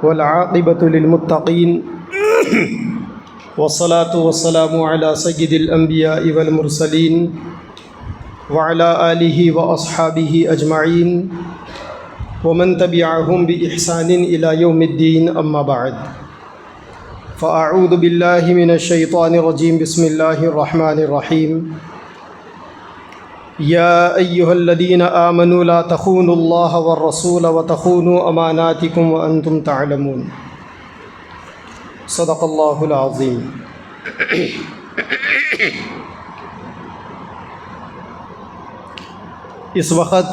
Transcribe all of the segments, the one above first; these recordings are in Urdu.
والعاقبة للمتقين والصلاة والسلام على سيد الأنبياء والمرسلين وعلى آله وأصحابه أجمعين ومن تبعهم بإحسان إلى يوم الدين أما بعد فأعوذ بالله من الشيطان الرجيم بسم الله الرحمن الرحيم يا أيها الذين آمنوا لا تخونوا الله والرسول وتخونوا أماناتكم وأنتم تعلمون صدق الله العظيم۔ اس وقت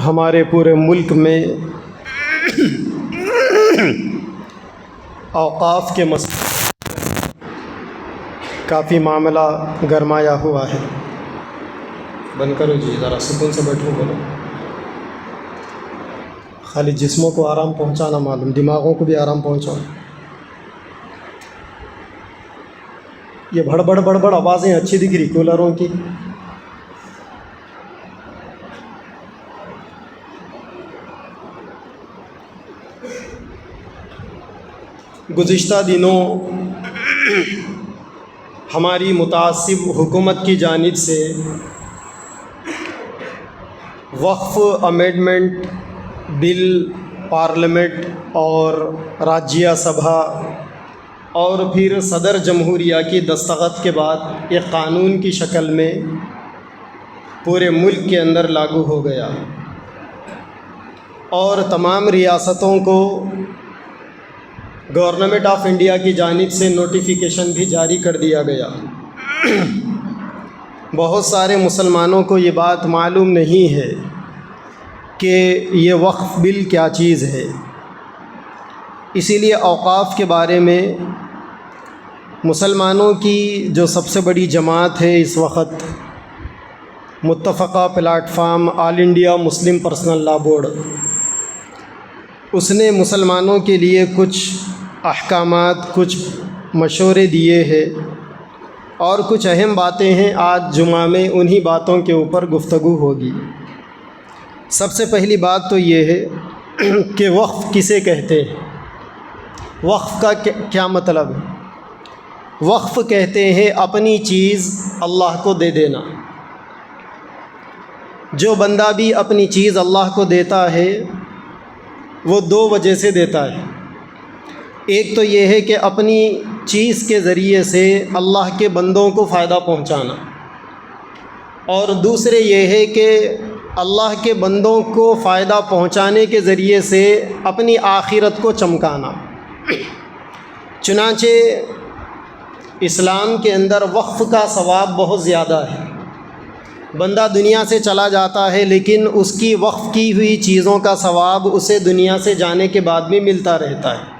ہمارے پورے ملک میں اوقاف کے مسئلے کافی معاملہ گرمایا ہوا ہے۔ بند کرو جی، ذرا سکون سے بیٹھو، بولو۔ خالی جسموں کو آرام پہنچانا معلوم، دماغوں کو بھی آرام پہنچاؤ۔ یہ بڑبڑ آوازیں اچھی دکھ رہی کولروں کی۔ گزشتہ دنوں ہماری متعصب حکومت کی جانب سے وقف امینڈمنٹ بل پارلیمنٹ اور راجیہ سبھا اور پھر صدر جمہوریہ کی دستخط کے بعد ایک قانون کی شکل میں پورے ملک کے اندر لاگو ہو گیا اور تمام ریاستوں کو گورنمنٹ آف انڈیا کی جانب سے نوٹیفیکیشن بھی جاری کر دیا گیا۔ بہت سارے مسلمانوں کو یہ بات معلوم نہیں ہے کہ یہ وقف بل کیا چیز ہے، اسی لیے اوقاف کے بارے میں مسلمانوں کی جو سب سے بڑی جماعت ہے اس وقت، متفقہ پلیٹ فارم آل انڈیا مسلم پرسنل لا بورڈ، اس نے مسلمانوں کے لیے کچھ احکامات، کچھ مشورے دیے ہیں اور کچھ اہم باتیں ہیں۔ آج جمعہ میں انہی باتوں کے اوپر گفتگو ہوگی۔ سب سے پہلی بات تو یہ ہے کہ وقف کسے کہتے ہیں، وقف کا کیا مطلب ہے؟ وقف کہتے ہیں اپنی چیز اللہ کو دے دینا۔ جو بندہ بھی اپنی چیز اللہ کو دیتا ہے وہ دو وجہ سے دیتا ہے۔ ایک تو یہ ہے کہ اپنی چیز کے ذریعے سے اللہ کے بندوں کو فائدہ پہنچانا، اور دوسرے یہ ہے کہ اللہ کے بندوں کو فائدہ پہنچانے کے ذریعے سے اپنی آخرت کو چمکانا۔ چنانچہ اسلام کے اندر وقف کا ثواب بہت زیادہ ہے۔ بندہ دنیا سے چلا جاتا ہے لیکن اس کی وقف کی ہوئی چیزوں کا ثواب اسے دنیا سے جانے کے بعد بھی ملتا رہتا ہے۔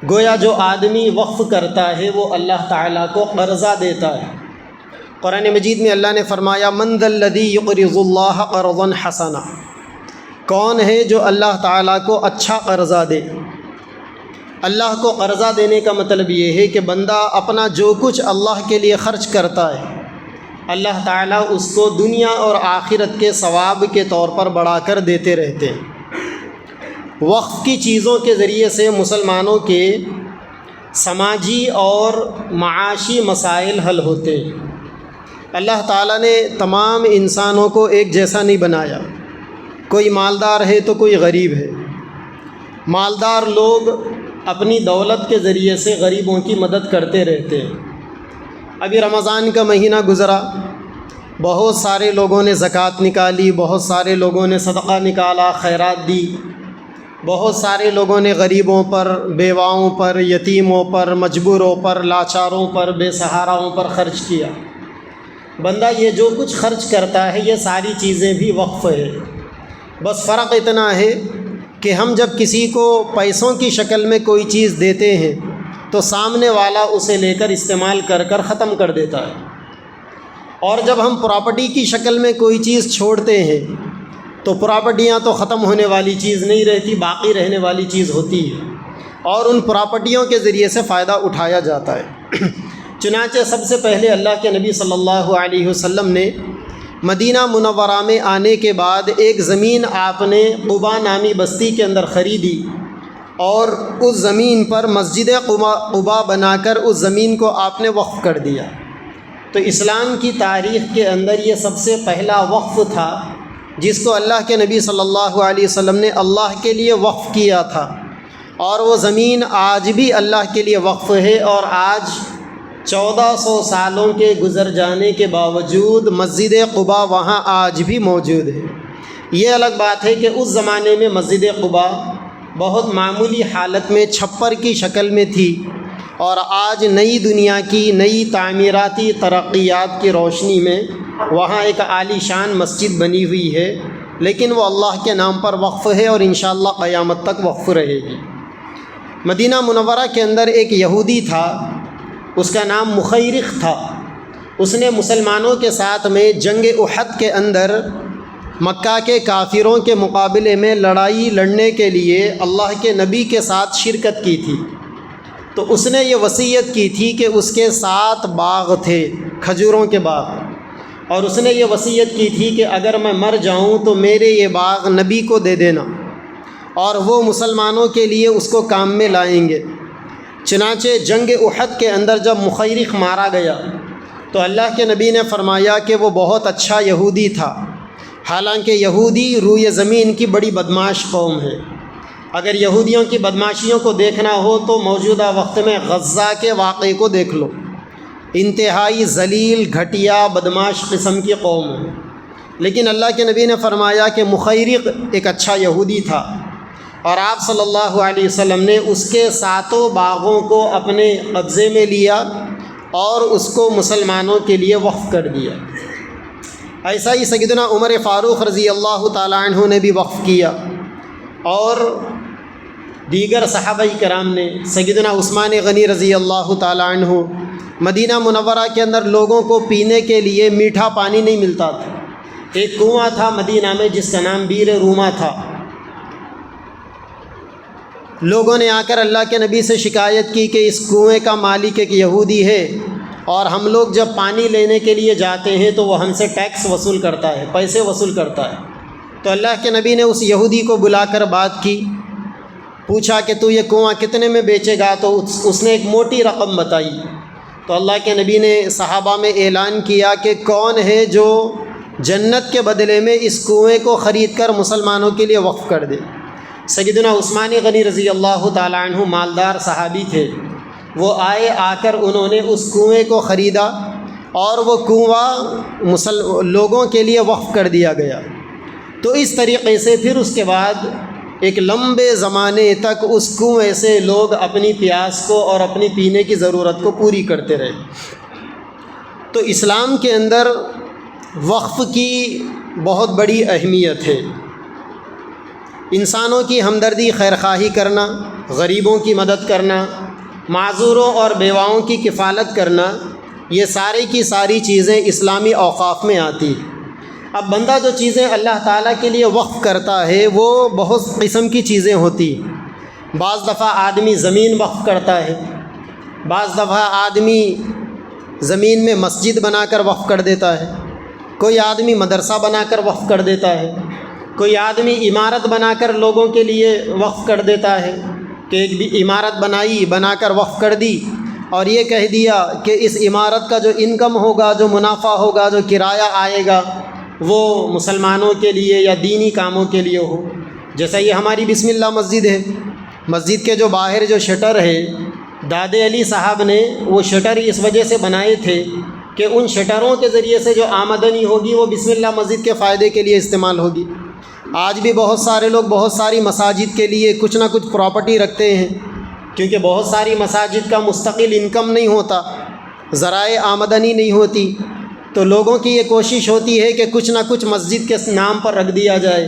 گویا جو آدمی وقف کرتا ہے وہ اللہ تعالیٰ کو قرضہ دیتا ہے۔ قرآن مجید میں اللہ نے فرمایا من ذا الذی یقرض اللہ قرضا حسنا، کون ہے جو اللہ تعالیٰ کو اچھا قرضہ دے۔ اللہ کو قرضہ دینے کا مطلب یہ ہے کہ بندہ اپنا جو کچھ اللہ کے لیے خرچ کرتا ہے اللہ تعالیٰ اس کو دنیا اور آخرت کے ثواب کے طور پر بڑھا کر دیتے رہتے ہیں۔ وقف کی چیزوں کے ذریعے سے مسلمانوں کے سماجی اور معاشی مسائل حل ہوتے ہیں۔ اللہ تعالیٰ نے تمام انسانوں کو ایک جیسا نہیں بنایا، کوئی مالدار ہے تو کوئی غریب ہے۔ مالدار لوگ اپنی دولت کے ذریعے سے غریبوں کی مدد کرتے رہتے ہیں۔ ابھی رمضان کا مہینہ گزرا، بہت سارے لوگوں نے زکوٰۃ نکالی، بہت سارے لوگوں نے صدقہ نکالا، خیرات دی، بہت سارے لوگوں نے غریبوں پر، بیواؤں پر، یتیموں پر، مجبوروں پر، لاچاروں پر، بے سہاراؤں پر خرچ کیا۔ بندہ یہ جو کچھ خرچ کرتا ہے یہ ساری چیزیں بھی وقف ہے۔ بس فرق اتنا ہے کہ ہم جب کسی کو پیسوں کی شکل میں کوئی چیز دیتے ہیں تو سامنے والا اسے لے کر استعمال کر کر ختم کر دیتا ہے، اور جب ہم پراپرٹی کی شکل میں کوئی چیز چھوڑتے ہیں تو پراپرٹیاں تو ختم ہونے والی چیز نہیں رہتی، باقی رہنے والی چیز ہوتی ہے، اور ان پراپرٹیوں کے ذریعے سے فائدہ اٹھایا جاتا ہے۔ چنانچہ سب سے پہلے اللہ کے نبی صلی اللہ علیہ وسلم نے مدینہ منورہ میں آنے کے بعد ایک زمین آپ نے قباء نامی بستی کے اندر خریدی اور اس زمین پر مسجد قباء بنا کر اس زمین کو آپ نے وقف کر دیا۔ تو اسلام کی تاریخ کے اندر یہ سب سے پہلا وقف تھا جس کو اللہ کے نبی صلی اللہ علیہ وسلم نے اللہ کے لیے وقف کیا تھا، اور وہ زمین آج بھی اللہ کے لیے وقف ہے، اور آج 1400 سالوں کے گزر جانے کے باوجود مسجد قباء وہاں آج بھی موجود ہے۔ یہ الگ بات ہے کہ اس زمانے میں مسجد قباء بہت معمولی حالت میں چھپر کی شکل میں تھی، اور آج نئی دنیا کی نئی تعمیراتی ترقیات کی روشنی میں وہاں ایک عالی شان مسجد بنی ہوئی ہے، لیکن وہ اللہ کے نام پر وقف ہے اور انشاءاللہ قیامت تک وقف رہے گی۔ مدینہ منورہ کے اندر ایک یہودی تھا، اس کا نام مخیرق تھا۔ اس نے مسلمانوں کے ساتھ میں جنگ احد کے اندر مکہ کے کافروں کے مقابلے میں لڑائی لڑنے کے لیے اللہ کے نبی کے ساتھ شرکت کی تھی۔ تو اس نے یہ وصیت کی تھی کہ اس کے 7 باغ تھے، کھجوروں کے باغ، اور اس نے یہ وصیت کی تھی کہ اگر میں مر جاؤں تو میرے یہ باغ نبی کو دے دینا، اور وہ مسلمانوں کے لیے اس کو کام میں لائیں گے۔ چنانچہ جنگ احد کے اندر جب مخیرق مارا گیا تو اللہ کے نبی نے فرمایا کہ وہ بہت اچھا یہودی تھا، حالانکہ یہودی روئے زمین کی بڑی بدماش قوم ہے۔ اگر یہودیوں کی بدماشیوں کو دیکھنا ہو تو موجودہ وقت میں غزہ کے واقعے کو دیکھ لو، انتہائی ذلیل گھٹیا بدماش قسم کی قوم ہے، لیکن اللہ کے نبی نے فرمایا کہ مخیرق ایک اچھا یہودی تھا، اور آپ صلی اللہ علیہ وسلم نے اس کے 7 باغوں کو اپنے قبضے میں لیا اور اس کو مسلمانوں کے لیے وقف کر دیا۔ ایسا ہی سیدنا عمر فاروق رضی اللہ تعالیٰ عنہ نے بھی وقف کیا، اور دیگر صحابہ کرام نے، سیدنا عثمان غنی رضی اللہ تعالیٰ عنہ، مدینہ منورہ کے اندر لوگوں کو پینے کے لیے میٹھا پانی نہیں ملتا تھا۔ ایک کنواں تھا مدینہ میں جس کا نام بیر روما تھا۔ لوگوں نے آ کر اللہ کے نبی سے شکایت کی کہ اس کنویں کا مالک ایک یہودی ہے، اور ہم لوگ جب پانی لینے کے لیے جاتے ہیں تو وہ ہم سے ٹیکس وصول کرتا ہے، پیسے وصول کرتا ہے۔ تو اللہ کے نبی نے اس یہودی کو بلا کر بات کی، پوچھا کہ تو یہ کنواں کتنے میں بیچے گا؟ تو اس نے ایک موٹی رقم بتائی۔ تو اللہ کے نبی نے صحابہ میں اعلان کیا کہ کون ہے جو جنت کے بدلے میں اس کنویں کو خرید کر مسلمانوں کے لیے وقف کر دے؟ سیدنا عثمان غنی رضی اللہ تعالیٰ عنہ مالدار صحابی تھے، وہ آئے، آ کر انہوں نے اس کنویں کو خریدا، اور وہ کنواں لوگوں کے لیے وقف کر دیا گیا۔ تو اس طریقے سے پھر اس کے بعد ایک لمبے زمانے تک اس کنویں سے لوگ اپنی پیاس کو اور اپنی پینے کی ضرورت کو پوری کرتے رہے۔ تو اسلام کے اندر وقف کی بہت بڑی اہمیت ہے۔ انسانوں کی ہمدردی، خیرخواہی کرنا، غریبوں کی مدد کرنا، معذوروں اور بیواؤں کی کفالت کرنا، یہ ساری کی ساری چیزیں اسلامی اوقاف میں آتی ہیں۔ اب بندہ جو چیزیں اللہ تعالیٰ کے لیے وقف کرتا ہے وہ بہت قسم کی چیزیں ہوتی ہیں۔ بعض دفعہ آدمی زمین وقف کرتا ہے، بعض دفعہ آدمی زمین میں مسجد بنا کر وقف کر دیتا ہے، کوئی آدمی مدرسہ بنا کر وقف کر دیتا ہے، کوئی آدمی عمارت بنا کر لوگوں کے لیے وقف کر دیتا ہے کہ ایک عمارت بنا کر وقف کر دی، اور یہ کہہ دیا کہ اس عمارت کا جو انکم ہوگا، جو منافع ہوگا، جو کرایہ آئے گا، وہ مسلمانوں کے لیے یا دینی کاموں کے لیے ہو۔ جیسا یہ ہماری بسم اللہ مسجد ہے، مسجد کے جو باہر جو شٹر ہے، دادے علی صاحب نے وہ شٹر اس وجہ سے بنائے تھے کہ ان شٹروں کے ذریعے سے جو آمدنی ہوگی وہ بسم اللہ مسجد کے فائدے کے لیے استعمال ہوگی۔ آج بھی بہت سارے لوگ بہت ساری مساجد کے لیے کچھ نہ کچھ پراپرٹی رکھتے ہیں، کیونکہ بہت ساری مساجد کا مستقل انکم نہیں ہوتا، ذرائع آمدنی نہیں ہوتی، تو لوگوں کی یہ کوشش ہوتی ہے کہ کچھ نہ کچھ مسجد کے نام پر رکھ دیا جائے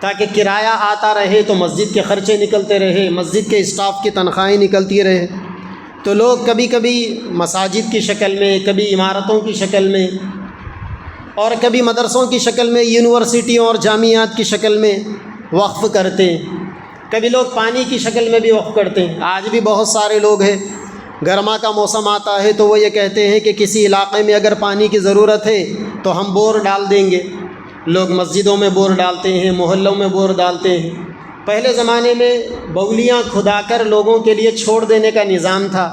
تاکہ کرایہ آتا رہے، تو مسجد کے خرچے نکلتے رہے، مسجد کے اسٹاف کی تنخواہیں نکلتی رہے۔ تو لوگ کبھی کبھی مساجد کی شکل میں، کبھی عمارتوں کی شکل میں، اور کبھی مدرسوں کی شکل میں، یونیورسٹیوں اور جامعات کی شکل میں وقف کرتے ہیں، کبھی لوگ پانی کی شکل میں بھی وقف کرتے ہیں۔ آج بھی بہت سارے لوگ ہیں گرما کا موسم آتا ہے تو وہ یہ کہتے ہیں کہ کسی علاقے میں اگر پانی کی ضرورت ہے تو ہم بور ڈال دیں گے. لوگ مسجدوں میں بور ڈالتے ہیں، محلوں میں بور ڈالتے ہیں. پہلے زمانے میں بولیاں کھدا کر لوگوں کے لیے چھوڑ دینے کا نظام تھا.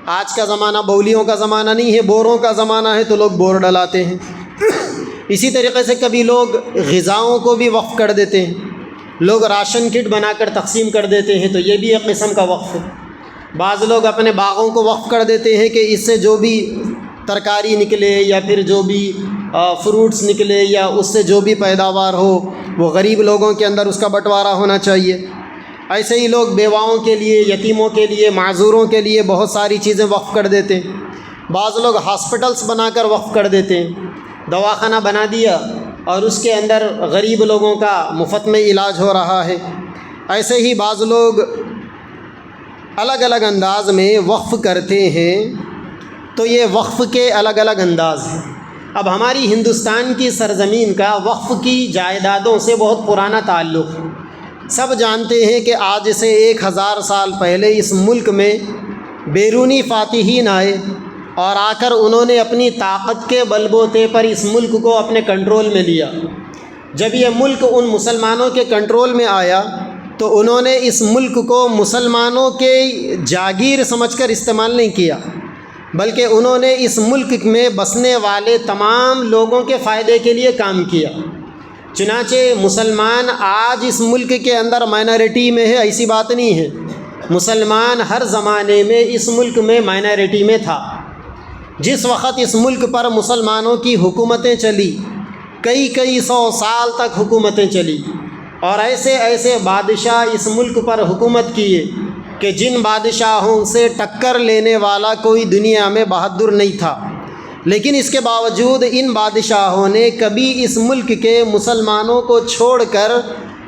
آج کا زمانہ بولیوں کا زمانہ نہیں ہے، بوروں کا زمانہ ہے، تو لوگ بور ڈلاتے ہیں. اسی طریقے سے کبھی لوگ غذاؤں کو بھی وقف کر دیتے ہیں، لوگ راشن کٹ بنا کر تقسیم کر دیتے ہیں، تو یہ بھی ایک قسم کا وقف ہے. بعض لوگ اپنے باغوں کو وقف کر دیتے ہیں کہ اس سے جو بھی ترکاری نکلے یا پھر جو بھی فروٹس نکلے یا اس سے جو بھی پیداوار ہو وہ غریب لوگوں کے اندر اس کا بٹوارہ ہونا چاہیے. ایسے ہی لوگ بیواؤں کے لیے، یتیموں کے لیے، معذوروں کے لیے بہت ساری چیزیں وقف کر دیتے ہیں. بعض لوگ ہاسپٹلس بنا کر وقف کر دیتے ہیں، دواخانہ بنا دیا اور اس کے اندر غریب لوگوں کا مفت میں علاج ہو رہا ہے. ایسے ہی بعض لوگ الگ الگ انداز میں وقف کرتے ہیں. تو یہ وقف کے الگ الگ انداز ہیں. اب ہماری ہندوستان کی سرزمین کا وقف کی جائیدادوں سے بہت پرانا تعلق ہے. سب جانتے ہیں کہ آج سے 1000 سال پہلے اس ملک میں بیرونی فاتحین آئے اور آ کر انہوں نے اپنی طاقت کے بل بوتے پر اس ملک کو اپنے کنٹرول میں لیا. جب یہ ملک ان مسلمانوں کے کنٹرول میں آیا تو انہوں نے اس ملک کو مسلمانوں کے جاگیر سمجھ کر استعمال نہیں کیا، بلکہ انہوں نے اس ملک میں بسنے والے تمام لوگوں کے فائدے کے لیے کام کیا. چنانچہ مسلمان آج اس ملک کے اندر مائنارٹی میں ہے، ایسی بات نہیں ہے. مسلمان ہر زمانے میں اس ملک میں مائنارٹی میں تھا. جس وقت اس ملک پر مسلمانوں کی حکومتیں چلی، کئی 100 سال تک حکومتیں چلی، اور ایسے ایسے بادشاہ اس ملک پر حکومت کیے کہ جن بادشاہوں سے ٹکر لینے والا کوئی دنیا میں بہادر نہیں تھا. لیکن اس کے باوجود ان بادشاہوں نے کبھی اس ملک کے مسلمانوں کو چھوڑ کر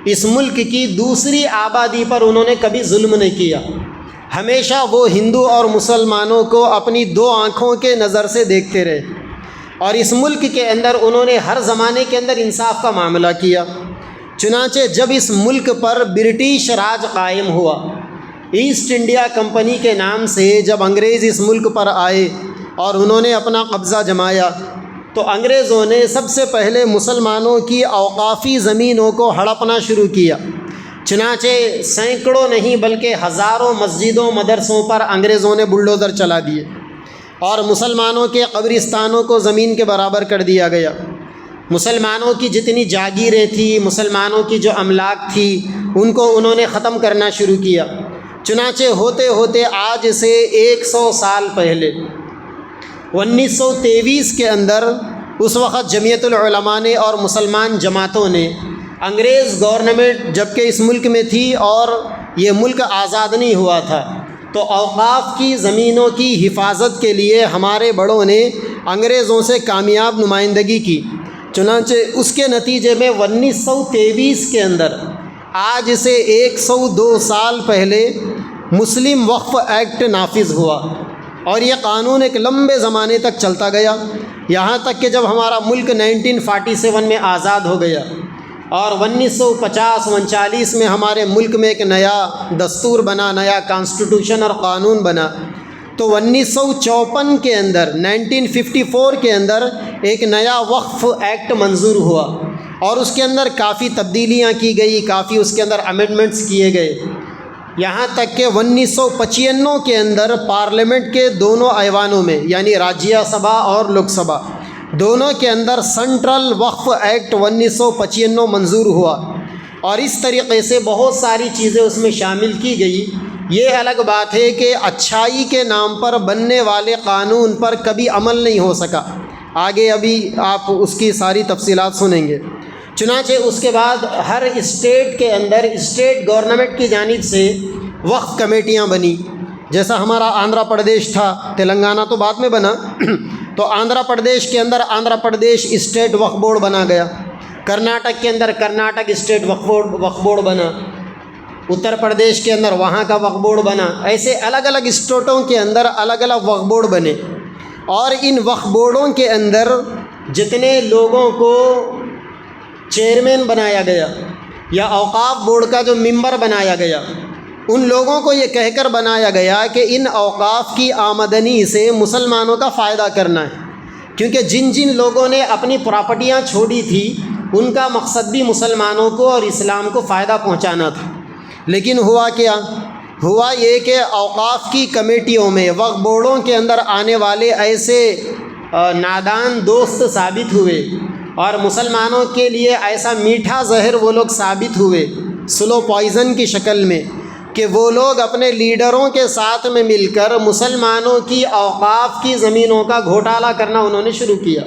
اس ملک کی دوسری آبادی پر انہوں نے کبھی ظلم نہیں کیا. ہمیشہ وہ ہندو اور مسلمانوں کو اپنی 2 آنکھوں کے نظر سے دیکھتے رہے، اور اس ملک کے اندر انہوں نے ہر زمانے کے اندر انصاف کا معاملہ کیا. چنانچہ جب اس ملک پر برٹش راج قائم ہوا، ایسٹ انڈیا کمپنی کے نام سے جب انگریز اس ملک پر آئے اور انہوں نے اپنا قبضہ جمایا، تو انگریزوں نے سب سے پہلے مسلمانوں کی اوقافی زمینوں کو ہڑپنا شروع کیا. چنانچہ سینکڑوں نہیں بلکہ ہزاروں مسجدوں مدرسوں پر انگریزوں نے بلڈوزر چلا دیے اور مسلمانوں کے قبرستانوں کو زمین کے برابر کر دیا گیا. مسلمانوں کی جتنی جاگیریں تھیں، مسلمانوں کی جو املاک تھی، ان کو انہوں نے ختم کرنا شروع کیا. چنانچہ ہوتے ہوتے آج سے 100 سال پہلے 1923 کے اندر اس وقت جمعیت العلماء نے اور مسلمان جماعتوں نے انگریز گورنمنٹ جبکہ اس ملک میں تھی اور یہ ملک آزاد نہیں ہوا تھا، تو اوقاف کی زمینوں کی حفاظت کے لیے ہمارے بڑوں نے انگریزوں سے کامیاب نمائندگی کی. چنانچہ اس کے نتیجے میں 1923 کے اندر آج سے 102 سال پہلے مسلم وقف ایکٹ نافذ ہوا، اور یہ قانون ایک لمبے زمانے تک چلتا گیا، یہاں تک کہ جب ہمارا ملک 1947 میں آزاد ہو گیا اور 1950-39 میں ہمارے ملک میں ایک نیا دستور بنا، نیا کانسٹیٹیوشن اور قانون بنا، تو 1954 کے اندر 1954 کے اندر ایک نیا وقف ایکٹ منظور ہوا، اور اس کے اندر کافی تبدیلیاں کی گئی، کافی اس کے اندر امینڈمنٹس کیے گئے، یہاں تک کہ 1995 کے اندر پارلیمنٹ کے دونوں ایوانوں میں یعنی راجیہ سبھا اور لوک سبھا دونوں کے اندر سینٹرل وقف ایکٹ 1995 منظور ہوا، اور اس طریقے سے بہت ساری چیزیں اس میں شامل کی گئی. یہ الگ بات ہے کہ اچھائی کے نام پر بننے والے قانون پر کبھی عمل نہیں ہو سکا. آگے ابھی آپ اس کی ساری تفصیلات سنیں گے. چنانچہ اس کے بعد ہر اسٹیٹ کے اندر اسٹیٹ گورنمنٹ کی جانب سے وقف کمیٹیاں بنی. جیسا ہمارا آندھرا پردیش تھا، تلنگانہ تو بعد میں بنا، تو آندھرا پردیش کے اندر آندھرا پردیش اسٹیٹ وقف بورڈ بنا گیا. کرناٹک کے اندر کرناٹک اسٹیٹ وقف بورڈ بنا. اتر پردیش کے اندر وہاں کا وقف بورڈ بنا. ایسے الگ الگ اسٹیٹوں کے اندر الگ الگ وقف بورڈ بنے، اور ان وقف بورڈوں کے اندر جتنے لوگوں کو چیئرمین بنایا گیا یا اوقاف بورڈ کا جو ممبر بنایا گیا، ان لوگوں کو یہ کہہ کر بنایا گیا کہ ان اوقاف کی آمدنی سے مسلمانوں کا فائدہ کرنا ہے، کیونکہ جن جن لوگوں نے اپنی پراپرٹیاں چھوڑی تھی ان کا مقصد بھی مسلمانوں کو اور اسلام کو فائدہ پہنچانا تھا۔ لیکن ہوا کیا؟ ہوا یہ کہ اوقاف کی کمیٹیوں میں، وقف بورڈوں کے اندر آنے والے ایسے نادان دوست ثابت ہوئے اور مسلمانوں کے لیے ایسا میٹھا زہر وہ لوگ ثابت ہوئے سلو پوائزن کی شکل میں، کہ وہ لوگ اپنے لیڈروں کے ساتھ میں مل کر مسلمانوں کی اوقاف کی زمینوں کا گھوٹالہ کرنا انہوں نے شروع کیا۔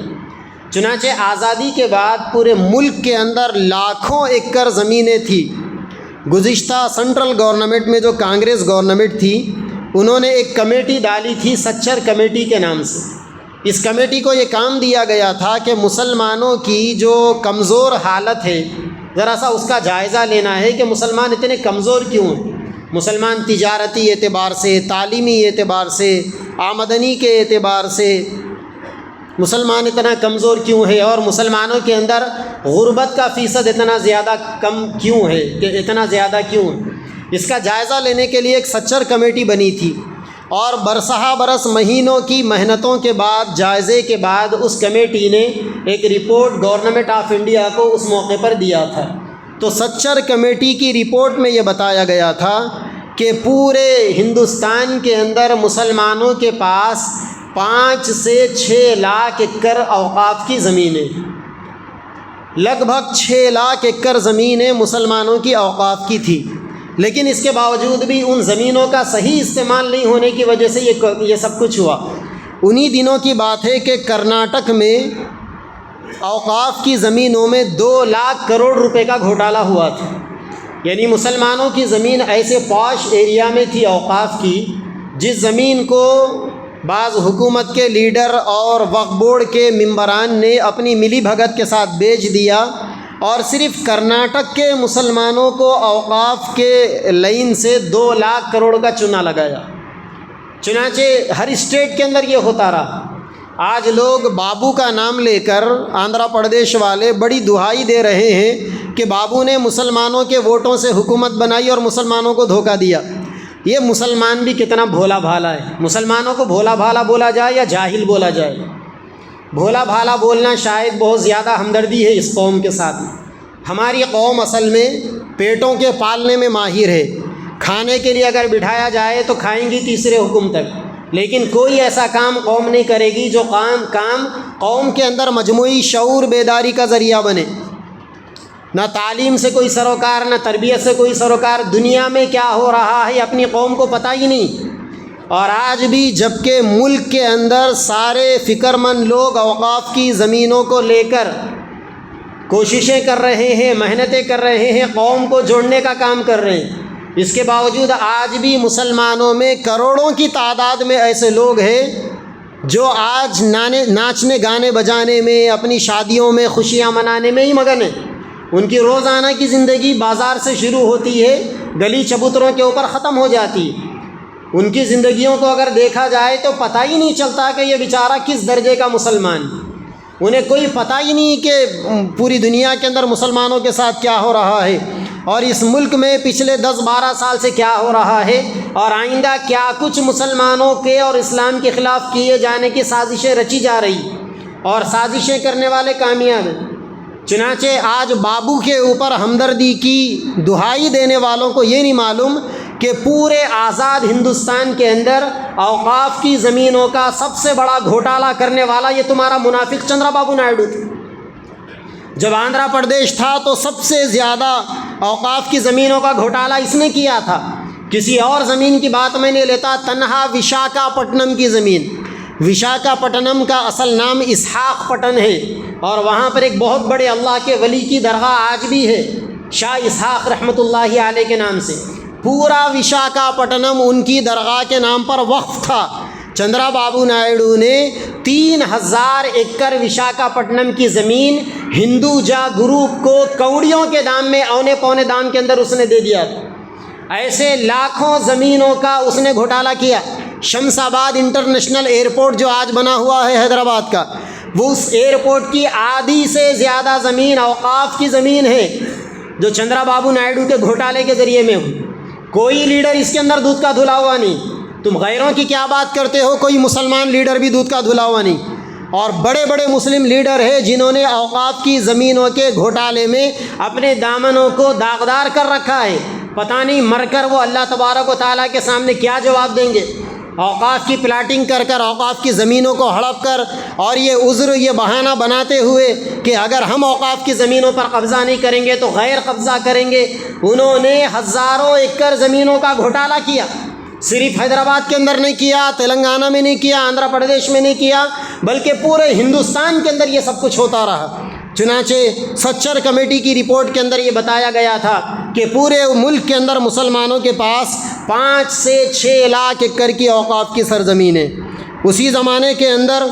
چنانچہ آزادی کے بعد پورے ملک کے اندر لاکھوں ایکڑ زمینیں تھیں۔ گزشتہ سینٹرل گورنمنٹ میں جو کانگریس گورنمنٹ تھی، انہوں نے ایک کمیٹی ڈالی تھی سچر کمیٹی کے نام سے۔ اس کمیٹی کو یہ کام دیا گیا تھا کہ مسلمانوں کی جو کمزور حالت ہے ذرا سا اس کا جائزہ لینا ہے کہ مسلمان اتنے کمزور کیوں ہیں۔ مسلمان تجارتی اعتبار سے، تعلیمی اعتبار سے، آمدنی کے اعتبار سے مسلمان اتنا کمزور کیوں ہے، اور مسلمانوں کے اندر غربت کا فیصد اتنا زیادہ کم کیوں ہے، کہ اتنا زیادہ کیوں ہے۔ اس کا جائزہ لینے کے لیے ایک سچر کمیٹی بنی تھی، اور برسہ برس مہینوں کی محنتوں کے بعد، جائزے کے بعد، اس کمیٹی نے ایک رپورٹ گورنمنٹ آف انڈیا کو اس موقع پر دیا تھا۔ تو سچر کمیٹی کی رپورٹ میں یہ بتایا گیا تھا کہ پورے ہندوستان کے اندر مسلمانوں کے پاس 5 سے 6 لاکھ ایکڑ اوقاف کی زمینیں، لگ بھگ 6 لاکھ ایکڑ زمینیں مسلمانوں کی اوقاف کی تھی۔ لیکن اس کے باوجود بھی ان زمینوں کا صحیح استعمال نہیں ہونے کی وجہ سے یہ سب کچھ ہوا۔ انہی دنوں کی بات ہے کہ کرناٹک میں اوقاف کی زمینوں میں 2 لاکھ کروڑ روپے کا گھوٹالہ ہوا تھا۔ یعنی مسلمانوں کی زمین ایسے پاش ایریا میں تھی اوقاف کی، جس زمین کو بعض حکومت کے لیڈر اور وقف بورڈ کے ممبران نے اپنی ملی بھگت کے ساتھ بیچ دیا، اور صرف کرناٹک کے مسلمانوں کو اوقاف کے لائن سے 2 لاکھ کروڑ کا چونا لگایا۔ چنانچہ ہر اسٹیٹ کے اندر یہ ہوتا رہا۔ آج لوگ بابو کا نام لے کر آندھرا پردیش والے بڑی دہائی دے رہے ہیں کہ بابو نے مسلمانوں کے ووٹوں سے حکومت بنائی اور مسلمانوں کو دھوکہ دیا۔ یہ مسلمان بھی کتنا بھولا بھالا ہے۔ مسلمانوں کو بھولا بھالا بولا جائے یا جاہل بولا جائے؟ بھولا بھالا بولنا شاید بہت زیادہ ہمدردی ہے اس قوم کے ساتھ۔ ہماری قوم اصل میں پیٹوں کے پالنے میں ماہر ہے۔ کھانے کے لیے اگر بٹھایا جائے تو کھائیں گی تیسرے حکم تک، لیکن کوئی ایسا کام قوم نہیں کرے گی جو کام قوم کے اندر مجموعی شعور بیداری کا ذریعہ بنے۔ نہ تعلیم سے کوئی سروکار، نہ تربیت سے کوئی سروکار۔ دنیا میں کیا ہو رہا ہے اپنی قوم کو پتہ ہی نہیں۔ اور آج بھی جبکہ ملک کے اندر سارے فکر مند لوگ اوقاف کی زمینوں کو لے کر کوششیں کر رہے ہیں، محنتیں کر رہے ہیں، قوم کو جوڑنے کا کام کر رہے ہیں، اس کے باوجود آج بھی مسلمانوں میں کروڑوں کی تعداد میں ایسے لوگ ہیں جو آج ناچنے گانے بجانے میں، اپنی شادیوں میں خوشیاں منانے میں ہی مگن ہیں۔ ان کی روزانہ کی زندگی بازار سے شروع ہوتی ہے، گلی چبوتروں کے اوپر ختم ہو جاتی ہے۔ ان کی زندگیوں کو اگر دیکھا جائے تو پتہ ہی نہیں چلتا کہ یہ بیچارہ کس درجے کا مسلمان۔ انہیں کوئی پتہ ہی نہیں کہ پوری دنیا کے اندر مسلمانوں کے ساتھ کیا ہو رہا ہے، اور اس ملک میں پچھلے 10-12 سال سے کیا ہو رہا ہے، اور آئندہ کیا کچھ مسلمانوں کے اور اسلام کے خلاف کیے جانے کی سازشیں رچی جا رہی، اور سازشیں کرنے والے کامیاب ہیں۔ چنانچہ آج بابو کے اوپر ہمدردی کی دہائی دینے والوں کو یہ نہیں معلوم کہ پورے آزاد ہندوستان کے اندر اوقاف کی زمینوں کا سب سے بڑا گھوٹالہ کرنے والا یہ تمہارا منافق چندرا بابو نائیڈو تھا۔ جب آندھرا پردیش تھا تو سب سے زیادہ اوقاف کی زمینوں کا گھوٹالہ اس نے کیا تھا۔ کسی اور زمین کی بات میں نہیں لیتا، تنہا وشاکھاپٹنم کی زمین، وشاکھاپٹنم کا اصل نام اسحاق پٹن ہے، اور وہاں پر ایک بہت بڑے اللہ کے ولی کی درگاہ آج بھی ہے، شاہ اسحاق رحمۃ اللہ علیہ کے نام سے۔ پورا وشاکھاپٹنم ان کی درگاہ کے نام پر وقف تھا۔ چندرا بابو نائیڈو نے 3000 ایکڑ وشاکھاپٹنم کی زمین ہندوجا گروپ کو کوڑیوں کے دام میں، اونے پونے دام کے اندر اس نے دے دیا تھا۔ ایسے لاکھوں زمینوں کا اس نے گھوٹالہ کیا۔ شمس آباد انٹرنیشنل ایئرپورٹ جو آج بنا ہوا ہے حیدرآباد کا، وہ اس ایئرپورٹ کی آدھی سے زیادہ زمین اوقاف کی زمین ہے، جو چندرا بابو نائیڈو کے گھوٹالے کے ذریعے میں ہوئی۔ کوئی لیڈر اس کے اندر دودھ کا دھلا ہوا نہیں۔ تم غیروں کی کیا بات کرتے ہو، کوئی مسلمان لیڈر بھی دودھ کا دھلا ہوا نہیں۔ اور بڑے بڑے مسلم لیڈر ہیں جنہوں نے اوقاف کی زمینوں کے گھوٹالے میں اپنے دامنوں کو داغدار کر رکھا ہے۔ پتہ نہیں مر کر وہ اللہ تبارک و تعالیٰ کے سامنے کیا جواب دیں گے۔ اوقاف کی پلاٹنگ کر کر، اوقاف کی زمینوں کو ہڑپ کر، اور یہ عذر، یہ بہانہ بناتے ہوئے کہ اگر ہم اوقاف کی زمینوں پر قبضہ نہیں کریں گے تو غیر قبضہ کریں گے۔ انہوں نے ہزاروں ایکڑ زمینوں کا گھوٹالہ کیا۔ صرف حیدرآباد کے اندر نہیں کیا، تلنگانہ میں نہیں کیا، آندھرا پردیش میں نہیں کیا، بلکہ پورے ہندوستان کے اندر یہ سب کچھ ہوتا رہا۔ چنانچہ سچر کمیٹی کی رپورٹ کے اندر یہ بتایا گیا تھا کہ پورے ملک کے اندر مسلمانوں کے پاس 5 سے 6 لاکھ ایکڑ کی اوقاف کی سرزمین ہے۔ اسی زمانے کے اندر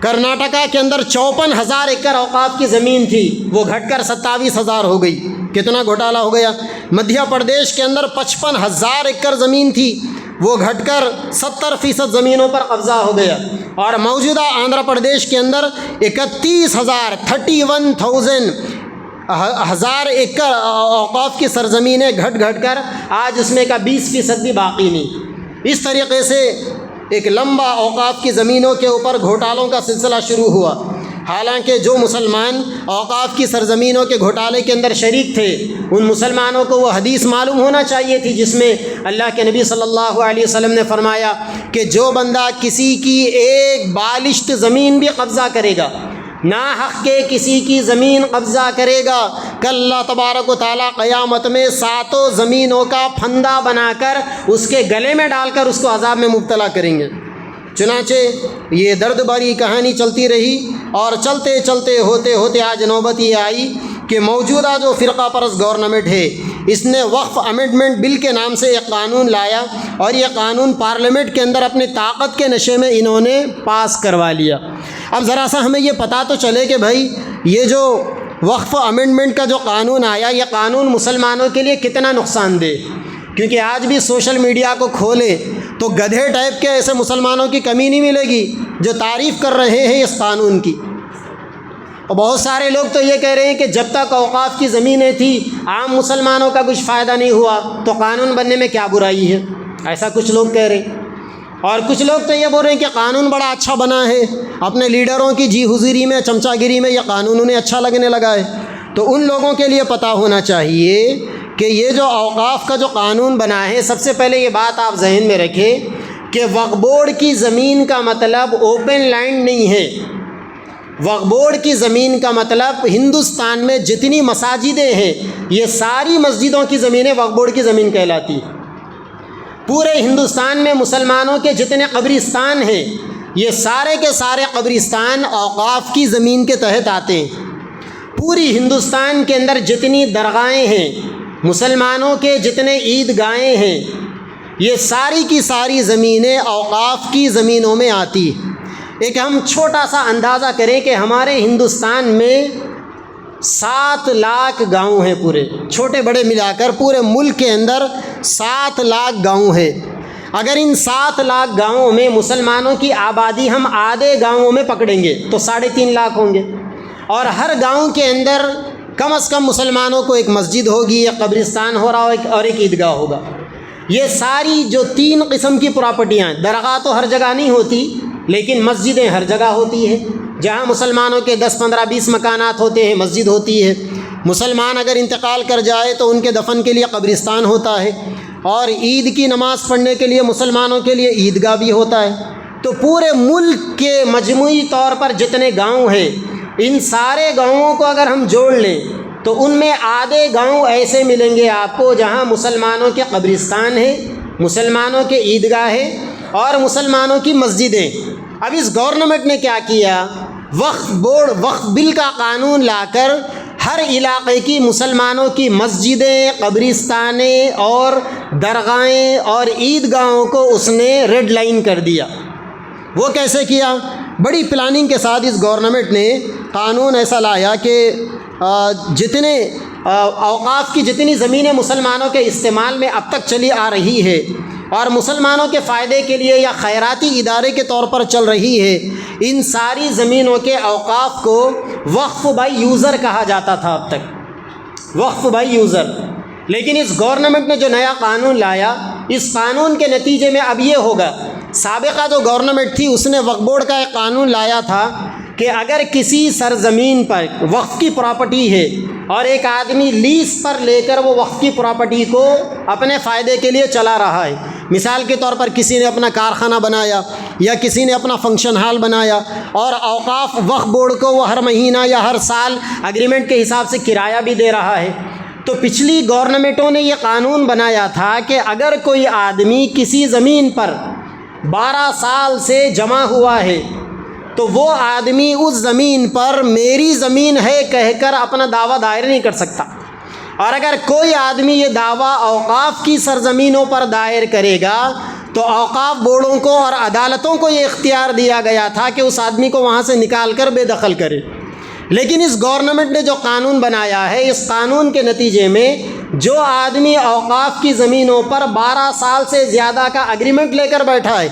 کرناٹکا کے اندر 54,000 ایکڑ اوقاف کی زمین تھی، وہ گھٹ کر 27,000 ہو گئی۔ کتنا گھوٹالہ ہو گیا۔ مدھیہ پردیش کے اندر 55,000 ایکڑ زمین تھی، وہ گھٹ کر 70% زمینوں پر قبضہ ہو گیا۔ اور موجودہ آندھرا پردیش کے اندر 31,000 ایکڑ اوقاف کی سرزمینیں گھٹ گھٹ کر آج اس میں کا 20% بھی باقی نہیں۔ اس طریقے سے ایک لمبا اوقاف کی زمینوں کے اوپر گھوٹالوں کا سلسلہ شروع ہوا۔ حالانکہ جو مسلمان اوقاف کی سرزمینوں کے گھوٹالے کے اندر شریک تھے، ان مسلمانوں کو وہ حدیث معلوم ہونا چاہیے تھی جس میں اللہ کے نبی صلی اللہ علیہ وسلم نے فرمایا کہ جو بندہ کسی کی ایک بالشت زمین بھی قبضہ کرے گا، ناحق کے کسی کی زمین قبضہ کرے گا، کل اللہ تبارک و تعالیٰ قیامت میں 7 زمینوں کا پھندا بنا کر اس کے گلے میں ڈال کر اس کو عذاب میں مبتلا کریں گے۔ چنانچہ یہ درد بھری کہانی چلتی رہی، اور چلتے چلتے ہوتے ہوتے آج نوبت یہ آئی کہ موجودہ جو فرقہ پرست گورنمنٹ ہے، اس نے وقف امینڈمنٹ بل کے نام سے ایک قانون لایا، اور یہ قانون پارلیمنٹ کے اندر اپنی طاقت کے نشے میں انہوں نے پاس کروا لیا۔ اب ذرا سا ہمیں یہ پتہ تو چلے کہ بھائی یہ جو وقف امینڈمنٹ کا جو قانون آیا، یہ قانون مسلمانوں کے لیے کتنا نقصان دہ، کیونکہ آج بھی سوشل میڈیا کو کھولیں تو گدھے ٹائپ کے ایسے مسلمانوں کی کمی نہیں ملے گی جو تعریف کر رہے ہیں اس قانون کی۔ اور بہت سارے لوگ تو یہ کہہ رہے ہیں کہ جب تک اوقاف کی زمینیں تھیں عام مسلمانوں کا کچھ فائدہ نہیں ہوا، تو قانون بننے میں کیا برائی ہے، ایسا کچھ لوگ کہہ رہے ہیں۔ اور کچھ لوگ تو یہ بول رہے ہیں کہ قانون بڑا اچھا بنا ہے، اپنے لیڈروں کی جی حضوری میں، چمچا گیری میں یہ قانون انہیں اچھا لگنے لگا ہے۔ تو ان لوگوں کے لیے پتہ ہونا چاہیے کہ یہ جو اوقاف کا جو قانون بنا ہے، سب سے پہلے یہ بات آپ ذہن میں رکھیں کہ وقف بورڈ کی زمین کا مطلب اوپن لینڈ نہیں ہے۔ وقف بورڈ کی زمین کا مطلب ہندوستان میں جتنی مساجدیں ہیں، یہ ساری مسجدوں کی زمینیں وقف بورڈ کی زمین کہلاتی ہیں۔ پورے ہندوستان میں مسلمانوں کے جتنے قبرستان ہیں، یہ سارے کے سارے قبرستان اوقاف کی زمین کے تحت آتے ہیں۔ پوری ہندوستان کے اندر جتنی درگاہیں ہیں، مسلمانوں کے جتنے عیدگاہیں ہیں، یہ ساری کی ساری زمینیں اوقاف کی زمینوں میں آتی ہیں۔ ایک ہم چھوٹا سا اندازہ کریں کہ ہمارے ہندوستان میں 7 لاکھ گاؤں ہیں، پورے چھوٹے بڑے ملا کر پورے ملک کے اندر 7 لاکھ گاؤں ہیں۔ اگر ان 7 لاکھ گاؤں میں مسلمانوں کی آبادی ہم آدھے گاؤں میں پکڑیں گے تو 3.5 لاکھ ہوں گے، اور ہر گاؤں کے اندر کم از کم مسلمانوں کو ایک مسجد ہوگی، ایک قبرستان ہو رہا ہو اور ایک عیدگاہ ہوگا۔ یہ ساری جو 3 قسم کی پراپرٹیاں ہیں، درگاہ تو ہر جگہ نہیں ہوتی لیکن مسجدیں ہر جگہ ہوتی ہیں۔ جہاں مسلمانوں کے 10 15 20 مکانات ہوتے ہیں، مسجد ہوتی ہے۔ مسلمان اگر انتقال کر جائے تو ان کے دفن کے لیے قبرستان ہوتا ہے، اور عید کی نماز پڑھنے کے لیے مسلمانوں کے لیے عیدگاہ بھی ہوتا ہے۔ تو پورے ملک کے مجموعی طور پر جتنے گاؤں ہیں، ان سارے گاؤں کو اگر ہم جوڑ لیں تو ان میں آدھے گاؤں ایسے ملیں گے آپ کو جہاں مسلمانوں کے قبرستان ہیں، مسلمانوں کے عیدگاہ ہیں اور مسلمانوں کی مسجدیں۔ اب اس گورنمنٹ نے کیا کیا، وقف بورڈ وقف بل کا قانون لا کر ہر علاقے کی مسلمانوں کی مسجدیں، قبرستانیں اور درگاہیں اور عیدگاہوں کو اس نے ریڈ لائن کر دیا۔ وہ کیسے کیا؟ بڑی پلاننگ کے ساتھ اس گورنمنٹ نے قانون ایسا لایا کہ جتنے اوقاف کی جتنی زمینیں مسلمانوں کے استعمال میں اب تک چلی آ رہی ہے اور مسلمانوں کے فائدے کے لیے یا خیراتی ادارے کے طور پر چل رہی ہے، ان ساری زمینوں کے اوقاف کو وقف بائی یوزر کہا جاتا تھا اب تک، وقف بائی یوزر۔ لیکن اس گورنمنٹ نے جو نیا قانون لایا، اس قانون کے نتیجے میں اب یہ ہوگا، سابقہ جو گورنمنٹ تھی اس نے وقف بورڈ کا ایک قانون لایا تھا کہ اگر کسی سرزمین پر وقف کی پراپرٹی ہے اور ایک آدمی لیز پر لے کر وہ وقف کی پراپرٹی کو اپنے فائدے کے لیے چلا رہا ہے، مثال کے طور پر کسی نے اپنا کارخانہ بنایا یا کسی نے اپنا فنکشن ہال بنایا اور اوقاف وقف بورڈ کو وہ ہر مہینہ یا ہر سال اگریمنٹ کے حساب سے کرایہ بھی دے رہا ہے، تو پچھلی گورنمنٹوں نے یہ قانون بنایا تھا کہ اگر کوئی آدمی کسی زمین پر 12 سال سے جمع ہوا ہے تو وہ آدمی اس زمین پر میری زمین ہے کہہ کر اپنا دعویٰ دائر نہیں کر سکتا، اور اگر کوئی آدمی یہ دعویٰ اوقاف کی سرزمینوں پر دائر کرے گا تو اوقاف بورڈوں کو اور عدالتوں کو یہ اختیار دیا گیا تھا کہ اس آدمی کو وہاں سے نکال کر بے دخل کرے۔ لیکن اس گورنمنٹ نے جو قانون بنایا ہے، اس قانون کے نتیجے میں جو آدمی اوقاف کی زمینوں پر 12 سال سے زیادہ کا اگریمنٹ لے کر بیٹھا ہے،